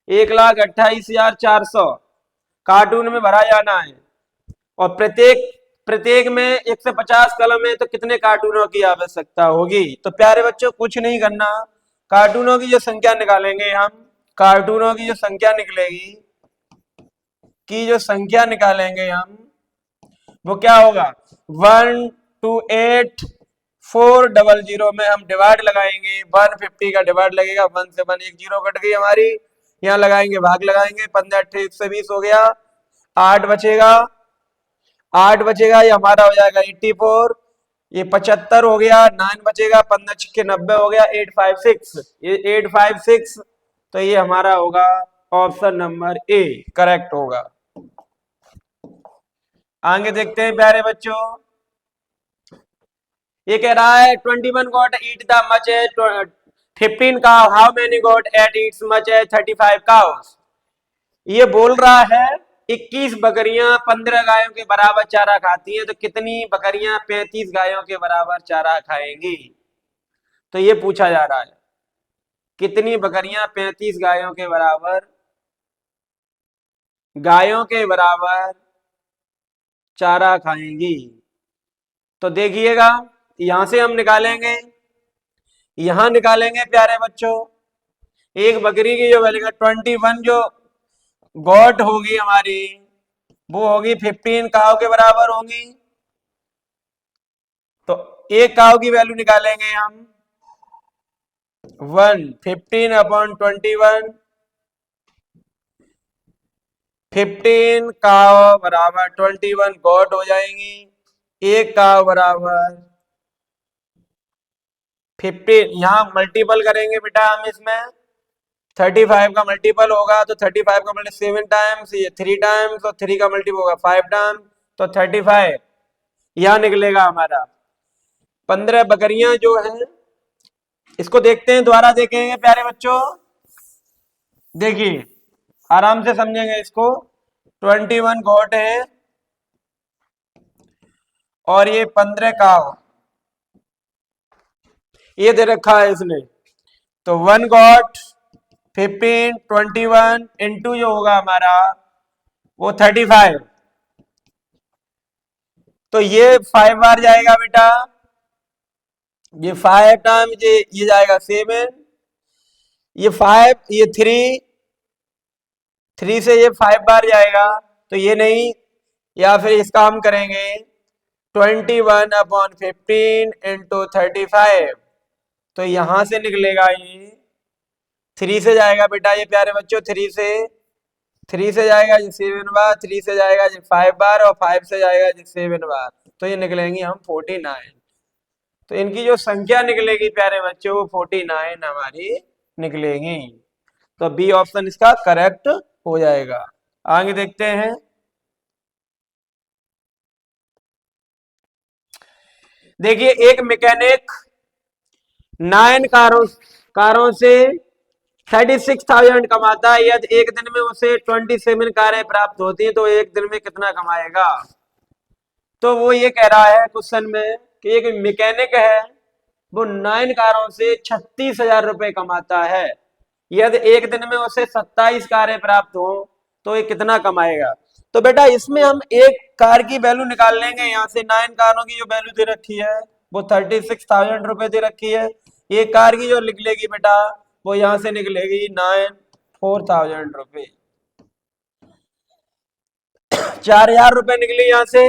1,28,400 कार्टून में भरा जाना है और प्रत्येक प्रत्येक में 150 कलम है, तो कितने कार्टूनों की आवश्यकता होगी। तो प्यारे बच्चों कुछ नहीं करना, कार्टूनों की जो संख्या निकालेंगे हम, कार्टूनों की जो संख्या निकलेगी, की जो संख्या निकालेंगे हम, वो क्या होगा 128,400 में हम डिवाइड लगाएंगे, 150 का डिवाइड लगेगा, 1 से 1 एक जीरो कट गई हमारी, यहाँ लगाएंगे भाग लगाएंगे, 15 से 20 हो गया, 8 बचेगा, 8 बचेगा, ये हमारा हो जाएगा 84, ये 75 हो गया, 9 बचेगा, 15 छिक्के 90 हो गया, 856, ये 856, तो ये हमारा होगा ऑप्शन नंबर ए करेक्ट होगा। आगे देखते हैं प्यारे बच्चों, ये कह रहा है 21 गॉट ईट द मच है 15 cow, how many got at eats much है 35 काउस। ये बोल रहा है 21 बकरियां 15 गायों के बराबर चारा खाती हैं, तो कितनी बकरियां 35 गायों के बराबर चारा खाएंगी। तो ये पूछा जा रहा है कितनी बकरियां 35 गायों के बराबर चारा खाएंगी। तो देखिएगा यहां से हम निकालेंगे, यहां निकालेंगे प्यारे बच्चों, एक बकरी की जो वैल्यू 21 जो गॉट होगी हमारी, वो होगी 15 काव के बराबर होगी। तो एक काव की वैल्यू निकालेंगे हम 1, 15/21, 15 काव बराबर 21 गॉट हो जाएंगी। एक काव बराबर 15, यहां मल्टीपल करेंगे बेटा हम इसमें, 35 का मल्टीपल होगा तो 35 का मल्टीपल 7 टाइम्स, ये 3 टाइम्स, और 3 का मल्टीपल होगा 5 टाइम्स, तो 35 यहां निकलेगा हमारा। 15 बकरियां जो है, इसको देखते हैं, दोबारा देखेंगे प्यारे बच्चों, देखिए आराम से समझेंगे इसको। 21 गोट है और ये 15 काव ये दे रखा है इसने, तो 1 गॉट 15 21 इंटू जो होगा हमारा वो 35, तो ये 5 बार जाएगा बेटा, ये 5 टाइम्स ये जाएगा 7, ये 5, ये 3 से ये 5 बार जाएगा, तो ये नहीं, या फिर इसका हम करेंगे 21/15 इंटू 35, तो यहां से निकलेगा ये 3 से जाएगा बेटा, ये प्यारे बच्चों 3 से जाएगा ये 7 बार, 3 से जाएगा ये 5 बार, और 5 से जाएगा ये 7 बार, तो ये निकलेंगी हम 49। तो इनकी जो संख्या निकलेगी प्यारे बच्चों वो 49 हमारी निकलेगी। तो बी ऑप्शन इसका करेक्ट हो जाएगा। आगे देखते हैं, देखिए एक मैकेनिक 9 कारों से 36,000 कमाता है, यदि एक दिन में उसे 27 कारें प्राप्त होती हैं तो एक दिन में कितना कमाएगा। तो वो ये कह रहा है क्वेश्चन में कि एक मैकेनिक है, वो 9 कारों से 36,000 रुपए कमाता है, यदि एक दिन में उसे 27 कारें प्राप्त हो तो ये कितना कमाएगा। तो बेटा इसमें हम एक कार की वैल्यू निकाल लेंगे, यहाँ से 9 कारों की जो वैल्यू दे रखी है वो 36,000 रुपए दे रखी है, एक कार की जो निकलेगी बेटा वो यहाँ से निकलेगी 4,000 रुपए, 4,000 रुपए निकली यहाँ से।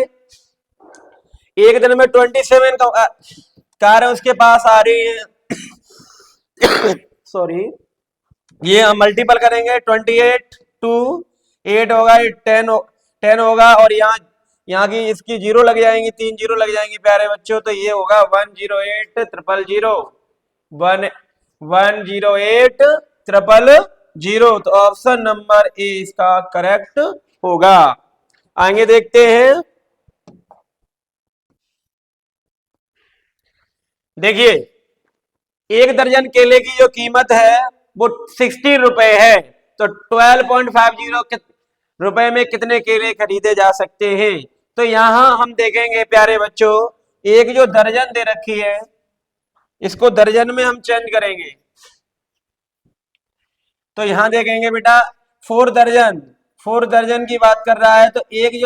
एक दिन में 27 कार है उसके पास आ रही है सॉरी, ये हम मल्टीपल करेंगे, 28 टू 8 होगा, 10 होगा, और यहाँ की इसकी 0 लग जाएंगी, 3 0 लग जाएंगी प्यारे बच्चों, तो ये होगा 108,000 108,000, तो ऑप्शन नंबर ए इसका करेक्ट होगा। आगे देखते हैं, देखिए एक दर्जन केले की जो कीमत है वो 60 रुपए है, तो 12.50 रुपए में कितने केले खरीदे जा सकते हैं। तो यहां हम देखेंगे प्यारे बच्चों, एक जो दर्जन दे रखी है इसको दर्जन में हम चेंज करेंगे, तो यहां देखेंगे बेटा 4 दर्जन की बात कर रहा है, तो एक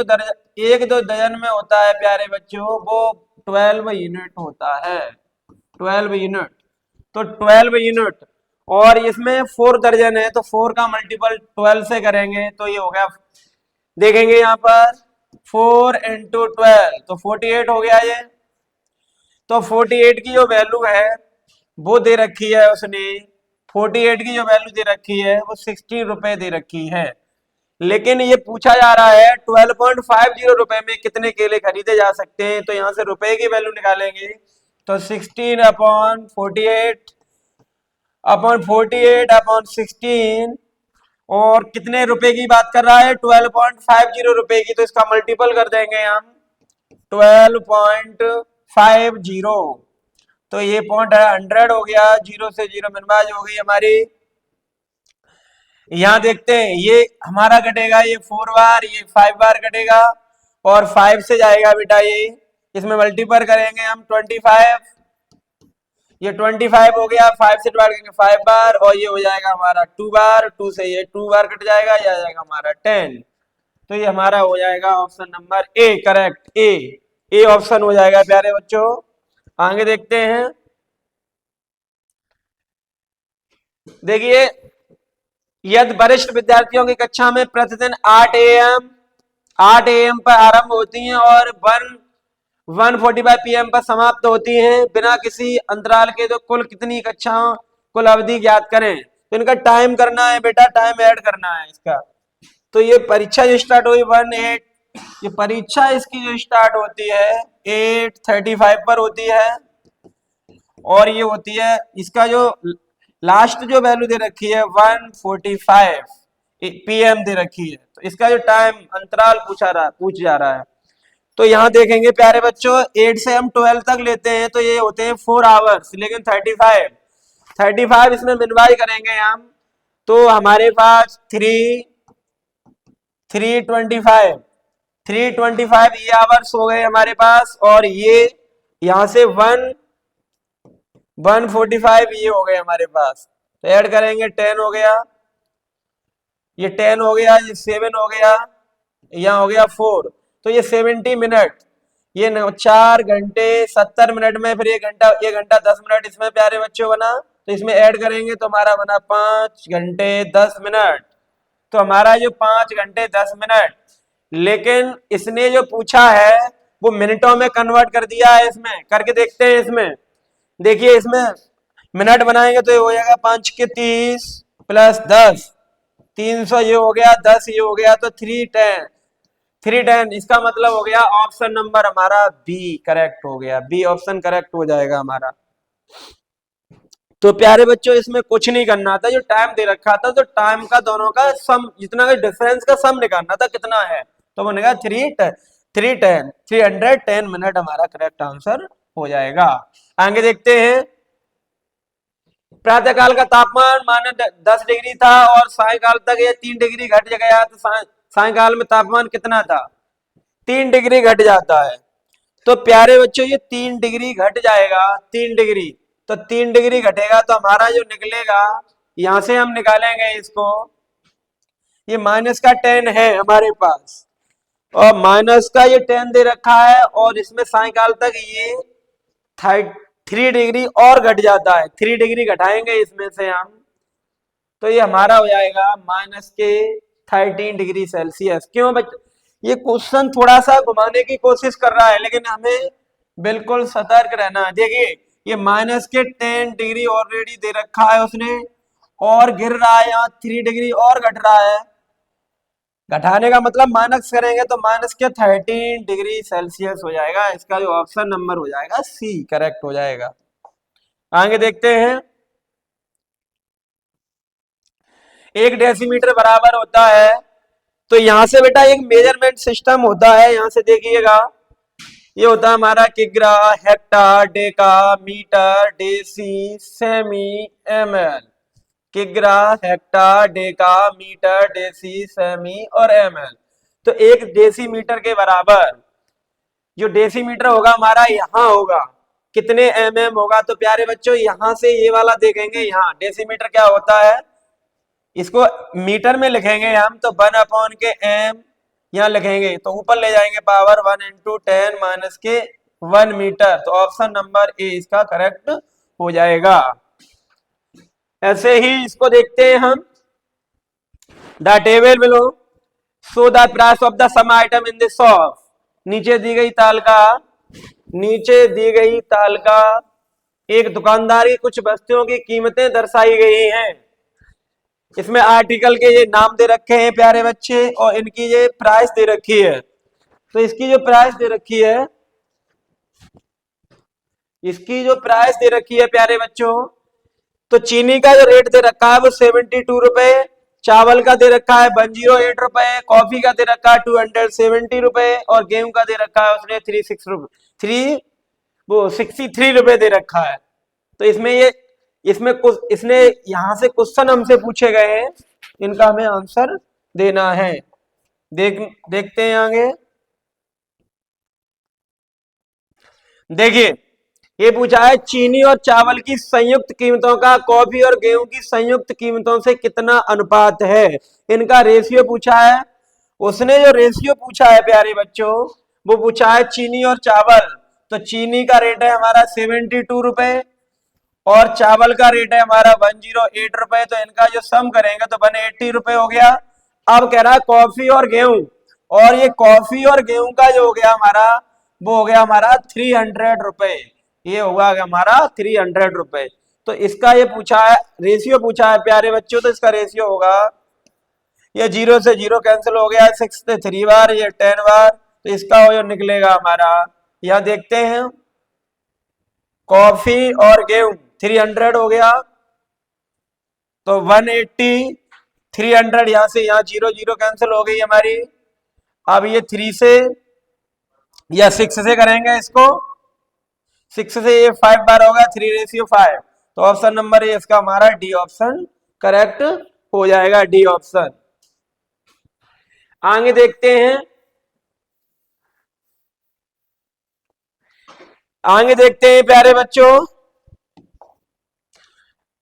दो दर्जन में होता है प्यारे बच्चों वो 12 यूनिट होता है, 12 यूनिट, तो 12 यूनिट, और इसमें 4 दर्जन है तो 4 का मल्टीपल 12 से करेंगे तो ये हो गया, देखेंगे यहाँ पर 4 इंटू 12 तो 48 हो गया ये। तो 48 की जो वैल्यू है वो दे रखी है उसने, 48 की जो वैल्यू दे रखी है वो 60 रुपए दे रखी है, लेकिन ये पूछा जा रहा है 12.50 रुपए में कितने केले खरीदे जा सकते हैं, तो यहां से रुपए की वैल्यू निकालेंगे, तो 16/48/16, और कितने रुपए की बात कर रहा है 12.50 रुपए की, तो इसका मल्टीपल कर देंगे हम 12.50, तो ये 100 हो गया, 0 से 0 मिनमाइज हो गई हमारी। यहां देखते हैं ये हमारा कटेगा, ये 4 बार, ये 5 बार कटेगा, और 5 से जाएगा बेटा ये, इसमें मल्टीपल करेंगे हम 25, ये 25 हो गया, 5 से डिवाइड करेंगे 5 बार, और ये हो जाएगा हमारा 2 बार, 2 से ये 2 बार कट जाएगा, ये आ जाएगा हमारा 10, तो ये हमारा हो जाएगा option number A correct, A option हो जाएगा प्यारे बच्चों। आगे देखते हैं, देखिए यदि वरिष्ठ विद्यार्थियों की कक्षा में प्रतिदिन 8 AM पर आरंभ होती हैं और 1:45 PM पर समाप्त होती हैं बिना किसी अंतराल के, तो कुल कितनी कक्षाओं कुल अवधि ज्ञात करें। तो इनका टाइम करना है बेटा, टाइम ऐड करना है इसका। तो ये परीक्षा जो स्टार्ट हुई 1:08, ये परीक्षा इसकी जो स्टार्ट होती है 8:35 पर होती है और ये होती है, इसका जो लास्ट जो वैल्यू दे रखी है 1:45 PM दे रखी है। तो इसका जो टाइम अंतराल पूछ जा रहा है। तो यहाँ देखेंगे प्यारे बच्चों 8 से हम 12 तक लेते हैं तो ये होते हैं 4 आवर्स, लेकिन 35 इसमें मिनवाई करेंगे हम, तो हमारे पास 325 ये आवर्स हो गए हमारे पास, और ये यहाँ से 1:45 ये हो गए हमारे पास। तो ऐड करेंगे 10 हो गया, ये 10 हो गया, ये 7 हो गया, यहाँ हो गया 4, तो ये 70 मिनट, ये 4 घंटे 70 मिनट में फिर 1 घंटा 10 मिनट इसमें प्यारे बच्चों बना। तो इसमें ऐड करेंगे तो हमारा बना 5 घंटे 10 मिनट। तो हमारा जो 5 घंटे 10 मिनट, लेकिन इसने जो पूछा है वो मिनटों में कन्वर्ट कर दिया है। इसमें करके देखते हैं, इसमें देखिए इसमें मिनट बनाएंगे तो ये हो जाएगा 5 के 30 प्लस 10 300 ये हो गया, 10 ये हो गया, तो 310 इसका मतलब हो गया ऑप्शन नंबर हमारा बी करेक्ट हो गया, बी ऑप्शन करेक्ट हो जाएगा हमारा। तो प्यारे बच्चों इसमें कुछ नहीं करना था, जो टाइम दे रखा था तो टाइम का दोनों का सम, जितना का डिफरेंस का सम निकालना था कितना है, तो बनेगा 310 मिनट हमारा करेक्ट आंसर हो जाएगा। आगे देखते हैं, प्रातःकाल का तापमान -10 डिग्री था और सायकाल तक ये 3 डिग्री घट गया, तो सायकाल में तापमान कितना था, 3 डिग्री घट जाता है। तो प्यारे बच्चों ये 3 डिग्री घट जाएगा, 3 डिग्री, तो 3 डिग्री घटेगा तो हमारा जो निकलेगा, यहां से हम निकालेंगे इसको, ये माइनस का 10 है हमारे पास और माइनस का ये 10 दे रखा है, और इसमें सायकाल तक ये 3 डिग्री और घट जाता है, 3 डिग्री घटाएंगे इसमें से हम, तो ये हमारा हो जाएगा माइनस के 13 डिग्री सेल्सियस। क्यों बच्चों, ये क्वेश्चन थोड़ा सा घुमाने की कोशिश कर रहा है, लेकिन हमें बिल्कुल सतर्क रहना है। देखिए ये माइनस के 10 डिग्री ऑलरेडी दे रखा है उसने, और गिर रहा है यहाँ 3 डिग्री और घट रहा है, घटाने का मतलब माइनस करेंगे तो माइनस के 13 डिग्री सेल्सियस हो जाएगा। इसका जो ऑप्शन नंबर हो जाएगा सी करेक्ट हो जाएगा। आगे देखते हैं, 1 डेसीमीटर बराबर होता है, तो यहां से बेटा एक मेजरमेंट सिस्टम होता है, यहां से देखिएगा ये होता है हमारा किग्रा, हेक्टर, डेका, मीटर, डेसी, सेमी, एमएल। किग्रा, हेक्टर, डेका, मीटर, डेसी, सेमी और एमएल। तो 1 डेसीमीटर के बराबर जो डेसीमीटर होगा हमारा यहाँ होगा, कितने एमएम होगा, तो प्यारे बच्चों यहां से ये वाला देखेंगे, यहाँ डेसीमीटर क्या होता है, इसको मीटर में लिखेंगे हम, तो 1/m यहाँ लिखेंगे, तो ऊपर ले जाएंगे पावर 1 × 10 माइनस के 1 मीटर। तो ऑप्शन नंबर ए इसका करेक्ट हो जाएगा। ऐसे ही इसको देखते हैं हम, the table below show the price of the some item in the shop. नीचे दी गई तालिका एक दुकानदार की कुछ वस्तुओं की कीमतें दर्शाई गई हैं। इसमें आर्टिकल के ये नाम दे रखे हैं प्यारे बच्चे, और इनकी ये प्राइस दे रखी है। तो इसकी जो प्राइस दे रखी है प्यारे बच्चों, तो चीनी का जो रेट दे रखा है वो 72 रुपए, चावल का दे रखा है 108 रुपए, कॉफी का दे रखा है 270 रुपए, और गेहूं का दे रखा है उसने 63 रुपए दे रखा है। तो इसने यहां से क्वेश्चन हमसे पूछे गए हैं, इनका हमें आंसर देना है। देखते हैं आगे, देखिए ये पूछा है चीनी और चावल की संयुक्त कीमतों का कॉफी और गेहूं की संयुक्त कीमतों से कितना अनुपात है, इनका रेशियो पूछा है। उसने जो रेशियो पूछा है प्यारे बच्चों, वो पूछा है चीनी और चावल। तो चीनी का रेट है हमारा 72 रुपए और चावल का रेट है हमारा 108 रुपए। तो इनका जो सम करेंगे तो 180 रुपए हो गया। अब कह रहा है कॉफी और गेहूं, और ये कॉफी और गेहूं का जो हो गया हमारा, वो हो गया हमारा 300 रुपए। ये होगा हमारा 300 रुपए। तो इसका ये पूछा है, रेशियो पूछा है प्यारे बच्चों, तो इसका रेशियो होगा, ये 0 से 0 कैंसिल हो गया, 6 से 3 बार, ये 10 बार। तो इसका जो निकलेगा हमारा, यहां देखते हैं, कॉफी और गेहूं 300 हो गया, तो 180, 300 यहां से, यहाँ 0 0 कैंसिल हो गई हमारी। अब ये 3 से या 6 से करेंगे इसको, 6 से ये 5 बार होगा, 3:5। तो ऑप्शन नंबर ए इसका हमारा डी ऑप्शन करेक्ट हो जाएगा, डी ऑप्शन। आगे देखते हैं, आगे देखते हैं प्यारे बच्चों,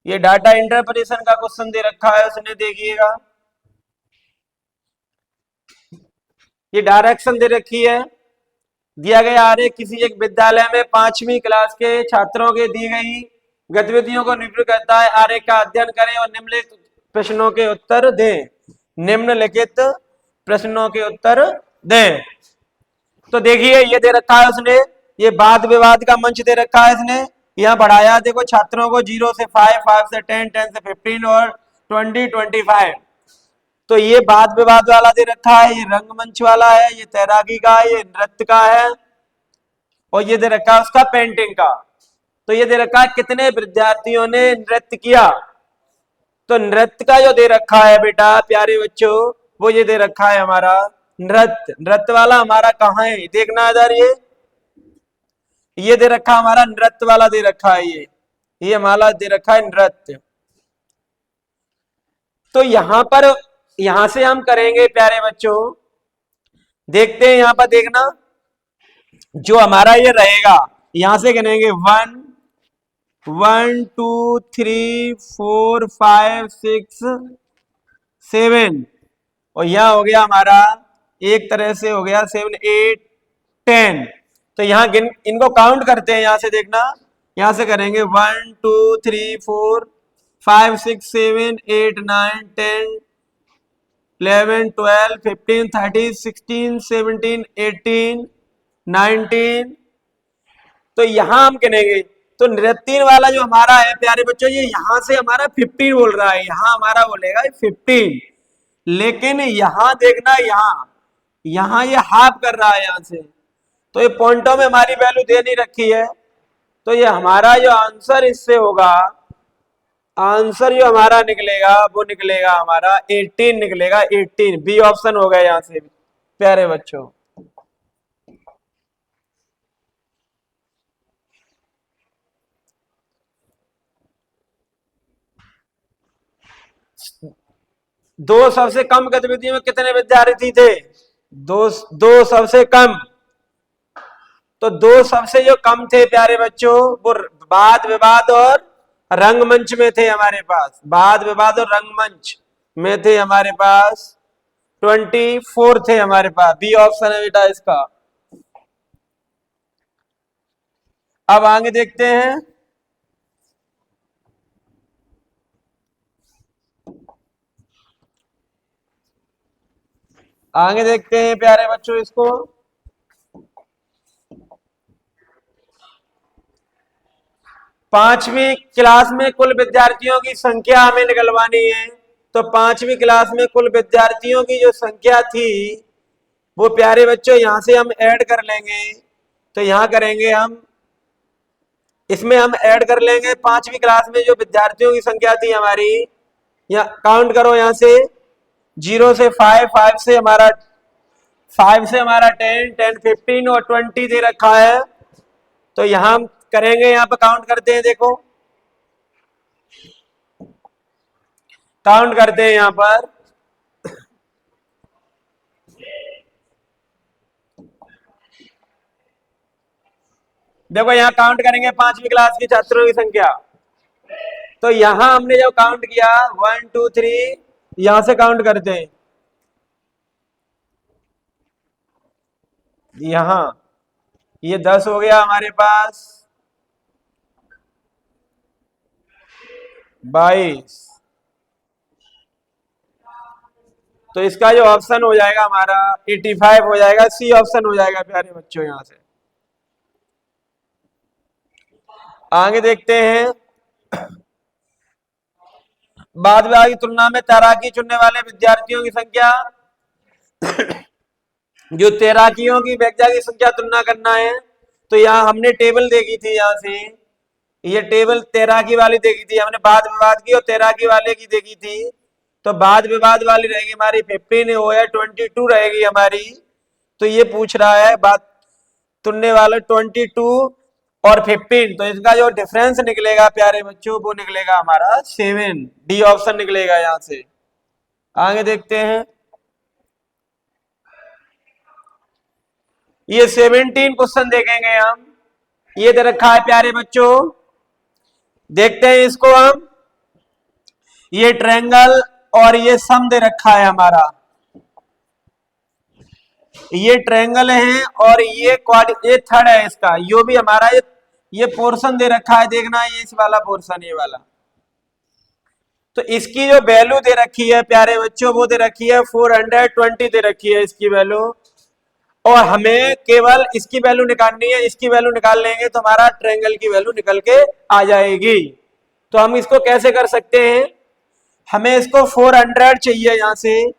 ये डाटा इंटरप्रिटेशन का क्वेश्चन दे रखा है, उसने देखिएगा, ये डायरेक्शन दे रखी है, दिया गया आरेख किसी एक विद्यालय में 5वीं क्लास के छात्रों के दी गई गतिविधियों को निरूपित करता है। आरेख का अध्ययन करें और निम्नलिखित प्रश्नों के उत्तर दें। निम्नलिखित प्रश्नों के उत्तर दें। तो देखिए ये दे रखा है उसने, ये वाद विवाद का मंच दे रखा है इसने, यहाँ बढ़ाया देखो छात्रों को 0 से 5, 5 से 10, 10 से 15 और 20, 25। तो ये वाद विवाद वाला दे रखा है, ये रंगमंच वाला है, ये तैराकी का है, ये नृत्य का है, और ये दे रखा है उसका पेंटिंग का। तो ये दे रखा है कितने विद्यार्थियों ने नृत्य किया। तो नृत्य का जो दे रखा है बेटा प्यारे बच्चों, वो ये दे रखा है हमारा नृत्य। नृत्य वाला हमारा कहाँ है, देखना इधर, ये दे रखा हमारा नृत्य वाला दे रखा है, ये हमारा दे रखा है नृत्य। तो यहां पर, यहां से हम करेंगे प्यारे बच्चों, देखते हैं यहां पर, देखना जो हमारा ये रहेगा, यहां से गिनेंगे 1 1 2 3 4 5 6 7, और यहां हो गया हमारा एक तरह से हो गया 7 8 10। तो यहाँ इनको काउंट करते हैं, यहां से देखना, यहां से करेंगे 1 2 3 4 5 6 7 8 9 10 11 12 15 13 16 17 18 19। तो यहां हम गिनेंगे, तो नृत्य वाला जो हमारा है प्यारे बच्चों, ये यहां से हमारा 15 बोल रहा है, यहां हमारा बोलेगा 15। लेकिन यहां देखना, यहां ये हाफ कर रहा है यहां से, तो ये पॉइंटों में हमारी वैल्यू दे नहीं रखी है। तो ये हमारा जो आंसर इससे होगा, आंसर जो हमारा निकलेगा वो निकलेगा हमारा 18 निकलेगा, 18 बी ऑप्शन होगा यहां से प्यारे बच्चों। दो सबसे कम गतिविधियों में कितने विद्यार्थी थे, दो सबसे कम। तो दो सबसे जो कम थे प्यारे बच्चों, वो वाद विवाद और रंगमंच में थे हमारे पास, वाद विवाद और रंगमंच में थे हमारे पास, 24 थे हमारे पास, बी ऑप्शन है बेटा इसका। अब आगे देखते हैं, आगे देखते हैं प्यारे बच्चों इसको, पांचवी क्लास में कुल विद्यार्थियों की संख्या हमें निकलवानी है। तो पांचवी क्लास में कुल विद्यार्थियों की जो संख्या थी, वो प्यारे बच्चों यहां से हम ऐड कर लेंगे। तो यहां करेंगे हम, इसमें हम ऐड कर लेंगे पांचवी क्लास में जो विद्यार्थियों की संख्या थी हमारी, यहाँ काउंट करो, यहां से 0 से 5, 5 से हमारा 10, 10 15 और 20 दे रखा है। तो यहां हम करेंगे, यहां पर काउंट करते हैं, देखो काउंट करते हैं यहां पर, देखो यहां काउंट करेंगे पांचवी क्लास के छात्रों की संख्या। तो यहां हमने जब काउंट किया 1 2 3, यहां से काउंट करते हैं, यहाँ ये 10 हो गया हमारे पास, 22। तो इसका जो ऑप्शन हो जाएगा हमारा 85 हो जाएगा, सी ऑप्शन हो जाएगा प्यारे बच्चों। यहां से आगे देखते हैं। बाद विभाग की तुलना में तैराकी चुनने वाले विद्यार्थियों की संख्या, जो तैराकियों की व्याख्या की संख्या तुलना करना है। तो यहाँ हमने टेबल देखी थी, यहाँ से ये टेबल तैराकी वाली देखी थी हमने, वाद विवाद की और तैराकी वाले की देखी थी। तो वाद विवाद वाली रहेगी हमारी 15 हो या 22 रहेगी हमारी। तो ये पूछ रहा है बात तुलने वाले 22 और 15, तो इसका जो डिफरेंस निकलेगा प्यारे बच्चों वो निकलेगा हमारा 7, डी ऑप्शन निकलेगा यहां से। आगे देखते हैं। ये 17 क्वेश्चन देखेंगे हम, ये दे रखा है प्यारे बच्चों, देखते हैं इसको हम। ये ट्रायंगल और ये सम दे रखा है हमारा, ये ट्रायंगल है और ये ये थर्ड है इसका, यो भी हमारा ये पोर्शन दे रखा है, देखना ये इस वाला पोर्शन, ये वाला। तो इसकी जो वैल्यू दे रखी है प्यारे बच्चों वो दे रखी है 420 दे रखी है इसकी वैल्यू, और हमें केवल इसकी वैल्यू निकालनी है। इसकी वैल्यू निकाल लेंगे तो हमारा ट्रायंगल की वैल्यू निकल के आ जाएगी। तो हम इसको कैसे कर सकते हैं, हमें इसको 400 चाहिए यहाँ से,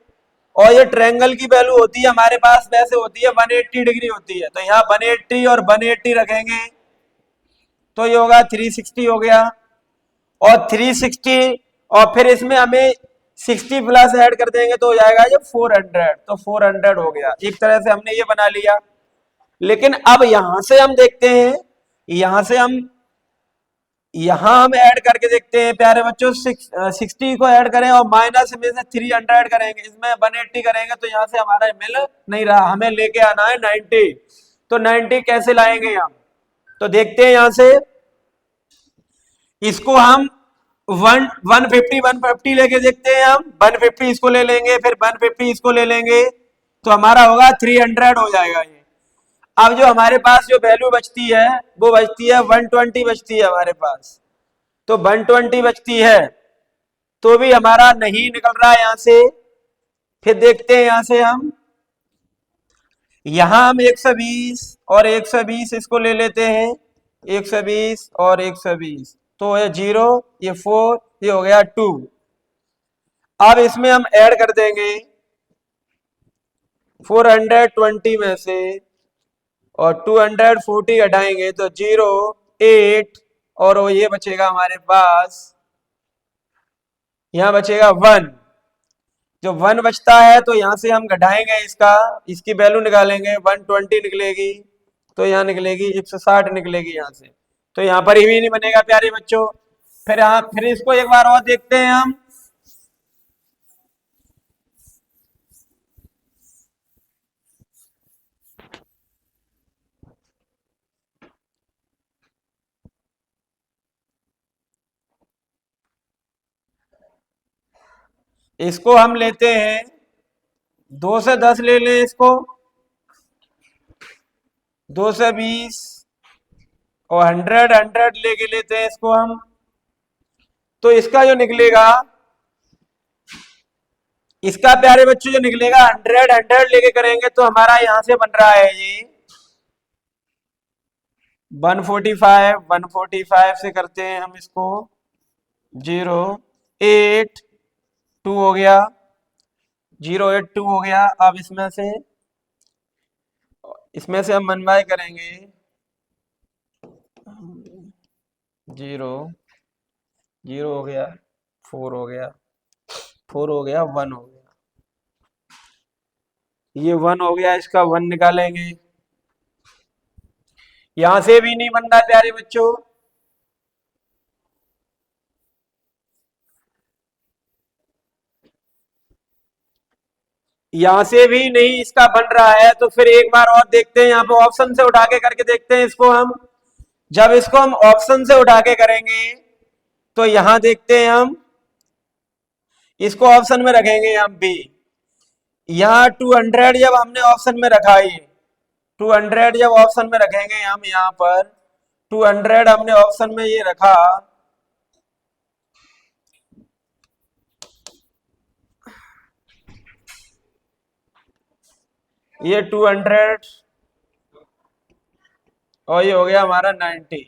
और ये ट्रायंगल की वैल्यू होती है हमारे पास वैसे होती है 180 डिग्री होती है। तो यहाँ 180 और 180 रखेंगे तो ये होगा 360 हो गया, और 360 और फिर इसमें हमें 60 प्लस ऐड कर देंगे तो हो जाएगा ये 400। तो 400 हो गया, एक तरह से हमने ये बना लिया। लेकिन अब यहां से हम देखते हैं, यहां से हम ऐड करके देखते हैं प्यारे बच्चों, 60 को ऐड करें और माइनस में से 300 करेंगे, इसमें 180 करेंगे तो यहां से हमारा मिल नहीं रहा, हमें लेके आना है 90। तो 90 कैसे लाएंगे हम, तो देखते हैं यहां से, इसको हम 150 लेके देखते हैं हम, 150 इसको ले लेंगे, फिर 150 इसको ले लेंगे, तो हमारा होगा 300 हो जाएगा ये। अब जो हमारे पास जो वैल्यू बचती है वो बचती है 120 बचती है हमारे पास। तो 120 बचती है तो भी हमारा नहीं निकल रहा है यहां से। फिर देखते हैं यहां से हम 120 और 120 इसको ले लेते हैं, 120 और 120, तो ये 0, ये 4, ये हो गया 2। अब इसमें हम ऐड कर देंगे 420 में से, और 240 हटाएंगे तो 0, 8, और वो ये बचेगा हमारे पास, यहां बचेगा 1। जो 1 बचता है तो यहां से हम घटाएंगे इसकी वैल्यू निकालेंगे, 120 निकलेगी, तो यहां निकलेगी 160 निकलेगी यहां से। तो यहां पर ही भी नहीं बनेगा प्यारे बच्चों। फिर इसको एक बार और देखते हैं हम। इसको हम लेते हैं 2 से 10 ले लें, इसको 2 से 20 और 100 लेके लेते हैं इसको हम। तो इसका जो निकलेगा, इसका प्यारे बच्चों जो निकलेगा 100 लेके करेंगे तो हमारा यहां से बन रहा है ये 145 से करते हैं हम इसको, 0, 8, 2 हो गया, 082 हो गया। अब इसमें से हम मनवाई करेंगे, 0, 0 हो गया, 4 हो गया, 4 हो गया, 1 हो गया, ये 1 हो गया, इसका 1 निकालेंगे, यहां से भी नहीं बन रहा प्यारे बच्चों। यहां से भी नहीं इसका बन रहा है, तो फिर एक बार और देखते हैं, यहाँ पे ऑप्शन से उठा के करके देखते हैं इसको हम। जब इसको हम ऑप्शन से उठा के करेंगे तो यहां देखते हैं हम, इसको ऑप्शन में रखेंगे हम बी। यहां 200 जब हमने ऑप्शन में रखा है 200 जब ऑप्शन में रखेंगे हम यहाँ पर 200 हमने ऑप्शन में ये रखा, ये 200 और ये हो गया हमारा 90।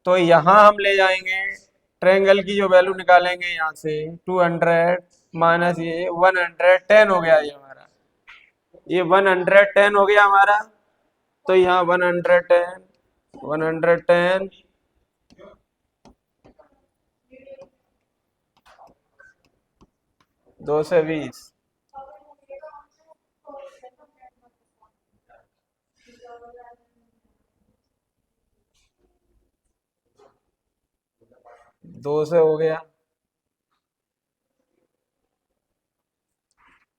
तो यहाँ हम ले जाएंगे ट्रायंगल की जो वैल्यू निकालेंगे यहाँ से 200 माइनस ये 110 हो गया, ये हमारा ये 110 हो गया हमारा। तो यहाँ 110 220 2 से हो गया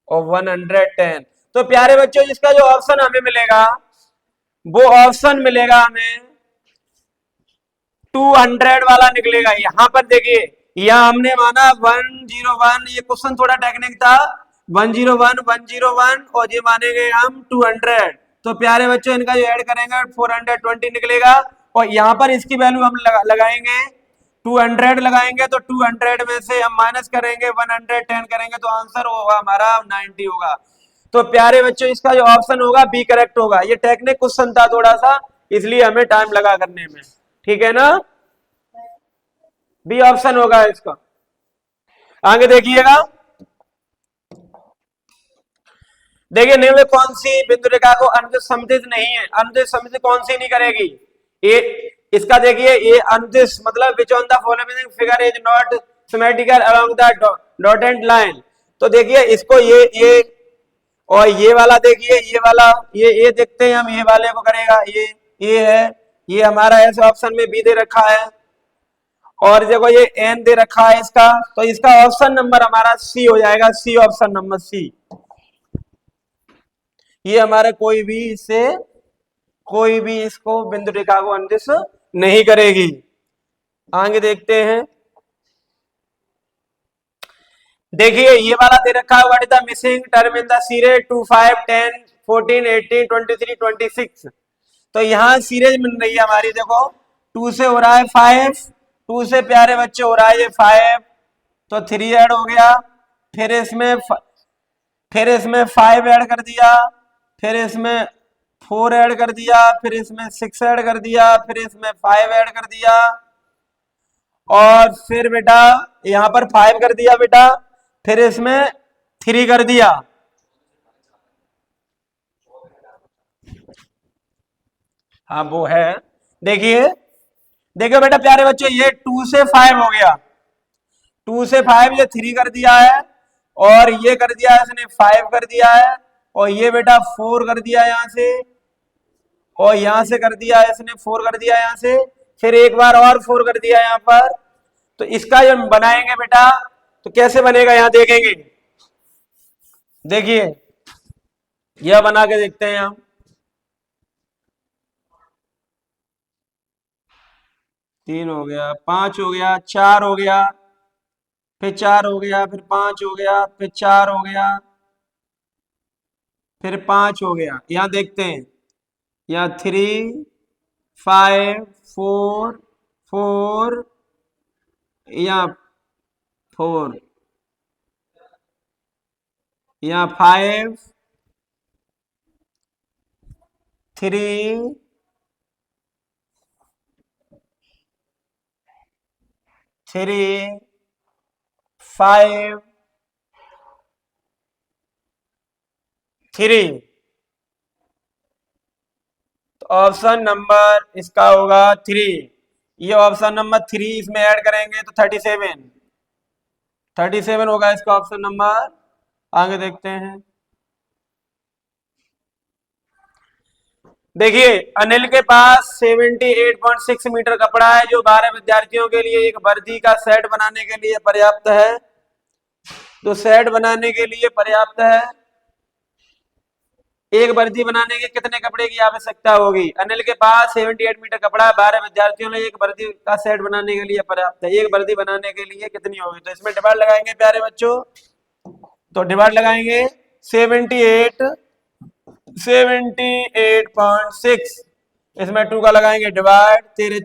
और 110। तो प्यारे बच्चों इसका जो ऑप्शन हमें मिलेगा वो ऑप्शन मिलेगा हमें 200 वाला निकलेगा। यहाँ पर देखिए, यहाँ हमने माना 101, ये क्वेश्चन थोड़ा टेक्निक था, 101 101 और ये मानेंगे हम 200। तो प्यारे बच्चों इनका जो ऐड करेंगे 420 निकलेगा और यहाँ पर इसकी वैल्यू हम लगाएंगे 200 लगाएंगे, तो 200 में से हम माइनस करेंगे 110 करेंगे तो आंसर होगा हमारा 90 होगा। तो प्यारे बच्चों इसका जो ऑप्शन होगा बी करेक्ट होगा। ये टेक्निक क्वेश्चन था थोड़ा सा, इसलिए हमें टाइम लगा करने में, ठीक है ना, बी ऑप्शन होगा इसका। आगे देखिएगा, देखिए निम्न में कौन सी बिंदु रेखा को अनुदित समदित नहीं है, अनुदित समदित कौन सी नहीं करेगी, ये इसका देखिए, ये अनुदित मतलब which on the following figure is not symmetrical along the dotted line. तो देखिए इसको ये और ये वाला देखिए, ये वाला ये देखते हैं हम, ये वाले को करेगा, ये है, ये हमारा ऐसे ऑप्शन में बी दे रखा है और देखो ये एन दे रखा है इसका, तो इसका ऑप्शन नंबर हमारा सी हो जाएगा, सी ऑप्शन नंबर सी। ये हमारे कोई भी इसको बिंदु रेखा को अनुदिश नहीं करेगी। आगे देखते हैं, देखिए ये वाला दे रखा है, what is the missing term in the series 2 5 10 14 18 23 26। तो यहाँ सीरीज मिल रही है हमारी, देखो 2 से हो रहा है 5, 2 से प्यारे बच्चे हो रहा है ये 5, तो 3 ऐड हो गया, फिर इसमें 5 ऐड कर दिया, फिर इसमें 4 ऐड कर दिया, फिर इसमें 6 ऐड कर दिया, फिर इसमें 5 ऐड कर दिया और फिर बेटा यहाँ पर 5 कर दिया बेटा, फिर इसमें 3 कर दिया। हाँ वो है, देखिए देखिए बेटा प्यारे बच्चों, ये 2 से 5 हो गया, 2 से 5 ये 3 कर दिया है और ये कर दिया है इसने 5 कर दिया है और ये बेटा 4 कर दिया यहाँ से और यहाँ से कर दिया इसने 4 कर दिया यहाँ से, फिर एक बार और 4 कर दिया यहाँ पर। तो इसका जो बनाएंगे बेटा तो कैसे बनेगा यहाँ देखेंगे, देखिए यह बना के देखते हैं हम, 3 हो गया, 5 हो गया, 4 हो गया, फिर 4 हो गया, फिर 5 हो गया, फिर 4 हो गया, फिर 5 हो गया। यहाँ देखते हैं, यहाँ 3 5 4 4, यहाँ 4, यहाँ 5 3 3 5 3। तो ऑप्शन नंबर इसका होगा 3, ये ऑप्शन नंबर 3 इसमें ऐड करेंगे तो 37 होगा इसका ऑप्शन नंबर। आगे देखते हैं, देखिए अनिल के पास 78.6 मीटर कपड़ा है जो 12 विद्यार्थियों के लिए एक वर्दी का सेट बनाने के लिए पर्याप्त है। तो सेट बनाने के लिए पर्याप्त है, एक वर्दी बनाने के कितने कपड़े की आवश्यकता होगी। अनिल के पास 78 मीटर कपड़ा है, 12 विद्यार्थियों ने एक वर्दी का सेट बनाने के लिए पर्याप्त है, एक वर्दी बनाने के लिए कितनी होगी। तो इसमें डिवाइड लगाएंगे प्यारे बच्चों, तो डिवाइड लगाएंगे 78 78.6, इसमें 2 का लगाएंगे डिवाइड, तेरे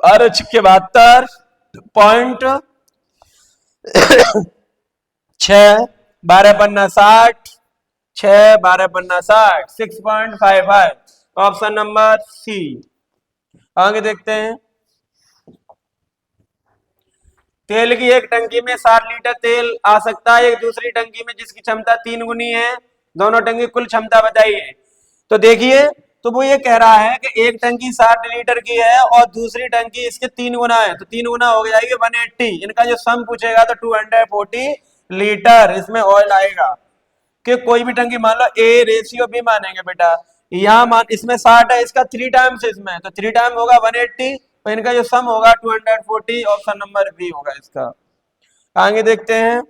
12×72.6, 12×5 6, 12×5 6.55, ऑप्शन नंबर सी। आगे देखते हैं। तेल की एक टंकी में 60 लीटर तेल आ सकता है, एक दूसरी टंकी में जिसकी क्षमता 3 गुनी है, दोनों टंकी कुल क्षमता बताइए। तो देखिए, तो वो ये कह रहा है कि एक टंकी 60 लीटर की है और दूसरी टंकी इसके 3 गुना है, तो 3 गुना हो जाएगी 180। इनका जो सम पूछेगा तो 240 लीटर इसमें ऑयल आएगा। कि कोई भी टंकी मान लो ए रेशियो बी मानेंगे बेटा, यहाँ मान इसमें 60 है, इसका 3 टाइम्स इसमें, तो 3 टाइम होगा 180, तो इनका जो सम होगा 240, ऑप्शन नंबर बी होगा इसका। आगे देखते हैं।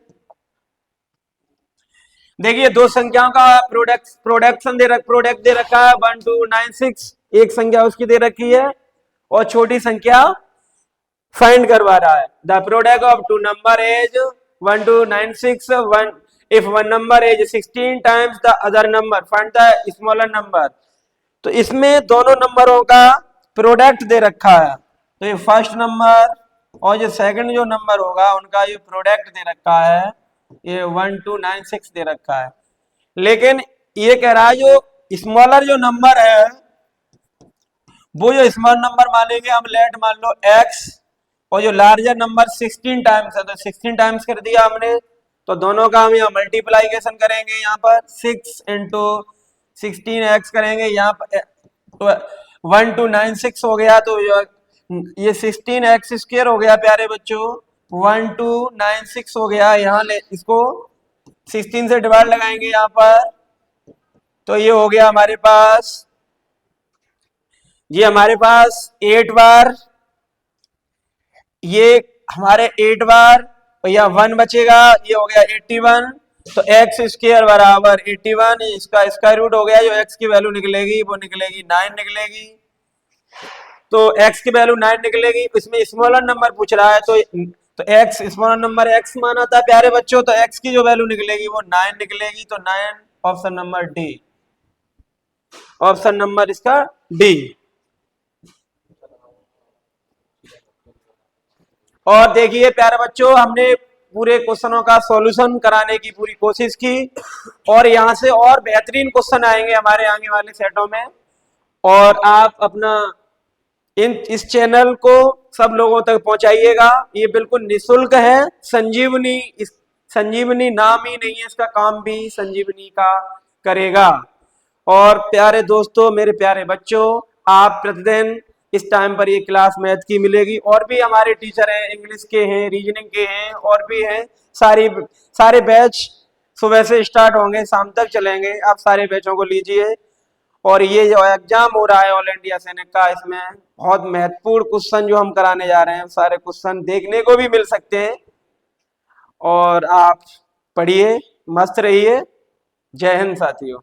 देखिए, दो संख्याओं का प्रोडक्ट दे रखा है 1296, एक संख्या उसकी दे रखी है और छोटी संख्या फाइंड करवा रहा है। The product of two number is 1296, if one number is 16 times the other number, find the smaller number। तो इसमें दोनों नंबरों का प्रोडक्ट दे रखा है, तो ये फर्स्ट नंबर और जो सेकंड जो नंबर होगा उनका ये प्रोडक्ट दे रखा है, ये 1296 दे रखा है। लेकिन ये कह रहा है जो स्मॉलर जो नंबर है वो जो स्मॉल नंबर मानेंगे हम, लेट मान लो x, और जो लार्जर नंबर 16 टाइम्स है, तो 16 टाइम्स कर दिया हमने, तो दोनों का हम यहाँ मल्टीप्लाइकेशन करेंगे, यहाँ पर 6 इंटू 16x करेंगे, यहाँ पर 1296 हो गया, तो ये 16x स्क्वायर हो गया प्यारे बच्चों, 1296 हो गया। यहाँ ले इसको 16 से डिवाइड लगाएंगे यहाँ पर, तो ये हो गया हमारे पास, ये हमारे पास 8 बार, ये हमारे 8 बार, और यह 1 बचेगा, ये हो गया 81, तो x स्क्वायर बराबर 81, इसका स्क्वायर रूट हो गया, जो x की वैल्यू निकलेगी वो निकलेगी 9 निकलेगी। तो x की वैल्यू 9 निकलेगी, इसमें स्मॉलर नंबर पूछ रहा है, तो x स्मॉलर नंबर x माना था प्यारे बच्चों, तो x की जो वैल्यू निकलेगी वो 9 निकलेगी, तो 9, option number D, option number इसका डी। और देखिए प्यारे बच्चों, हमने पूरे क्वेश्चनों का सॉल्यूशन कराने की पूरी कोशिश की, और यहाँ से और बेहतरीन क्वेश्चन आएंगे हमारे आगे वाले सेटों में। और आप अपना इस चैनल को सब लोगों तक पहुंचाइएगा, ये बिल्कुल निःशुल्क है। संजीवनी नाम ही नहीं है इसका, काम भी संजीवनी का करेगा। और प्यारे दोस्तों, मेरे प्यारे बच्चों, आप प्रतिदिन इस टाइम पर ये क्लास मैथ की मिलेगी, और भी हमारे टीचर हैं, इंग्लिश के हैं, रीजनिंग के हैं, और भी हैं, सारे बैच सुबह से स्टार्ट होंगे, शाम तक चलेंगे, आप सारे बैचों को लीजिए। और ये जो एग्जाम हो रहा है ऑल इंडिया सैनिक का, इसमें बहुत महत्वपूर्ण क्वेश्चन जो हम कराने जा रहे हैं, सारे क्वेश्चन देखने को भी मिल सकते हैं। और आप पढ़िए, मस्त रहिए। जय हिंद साथियों।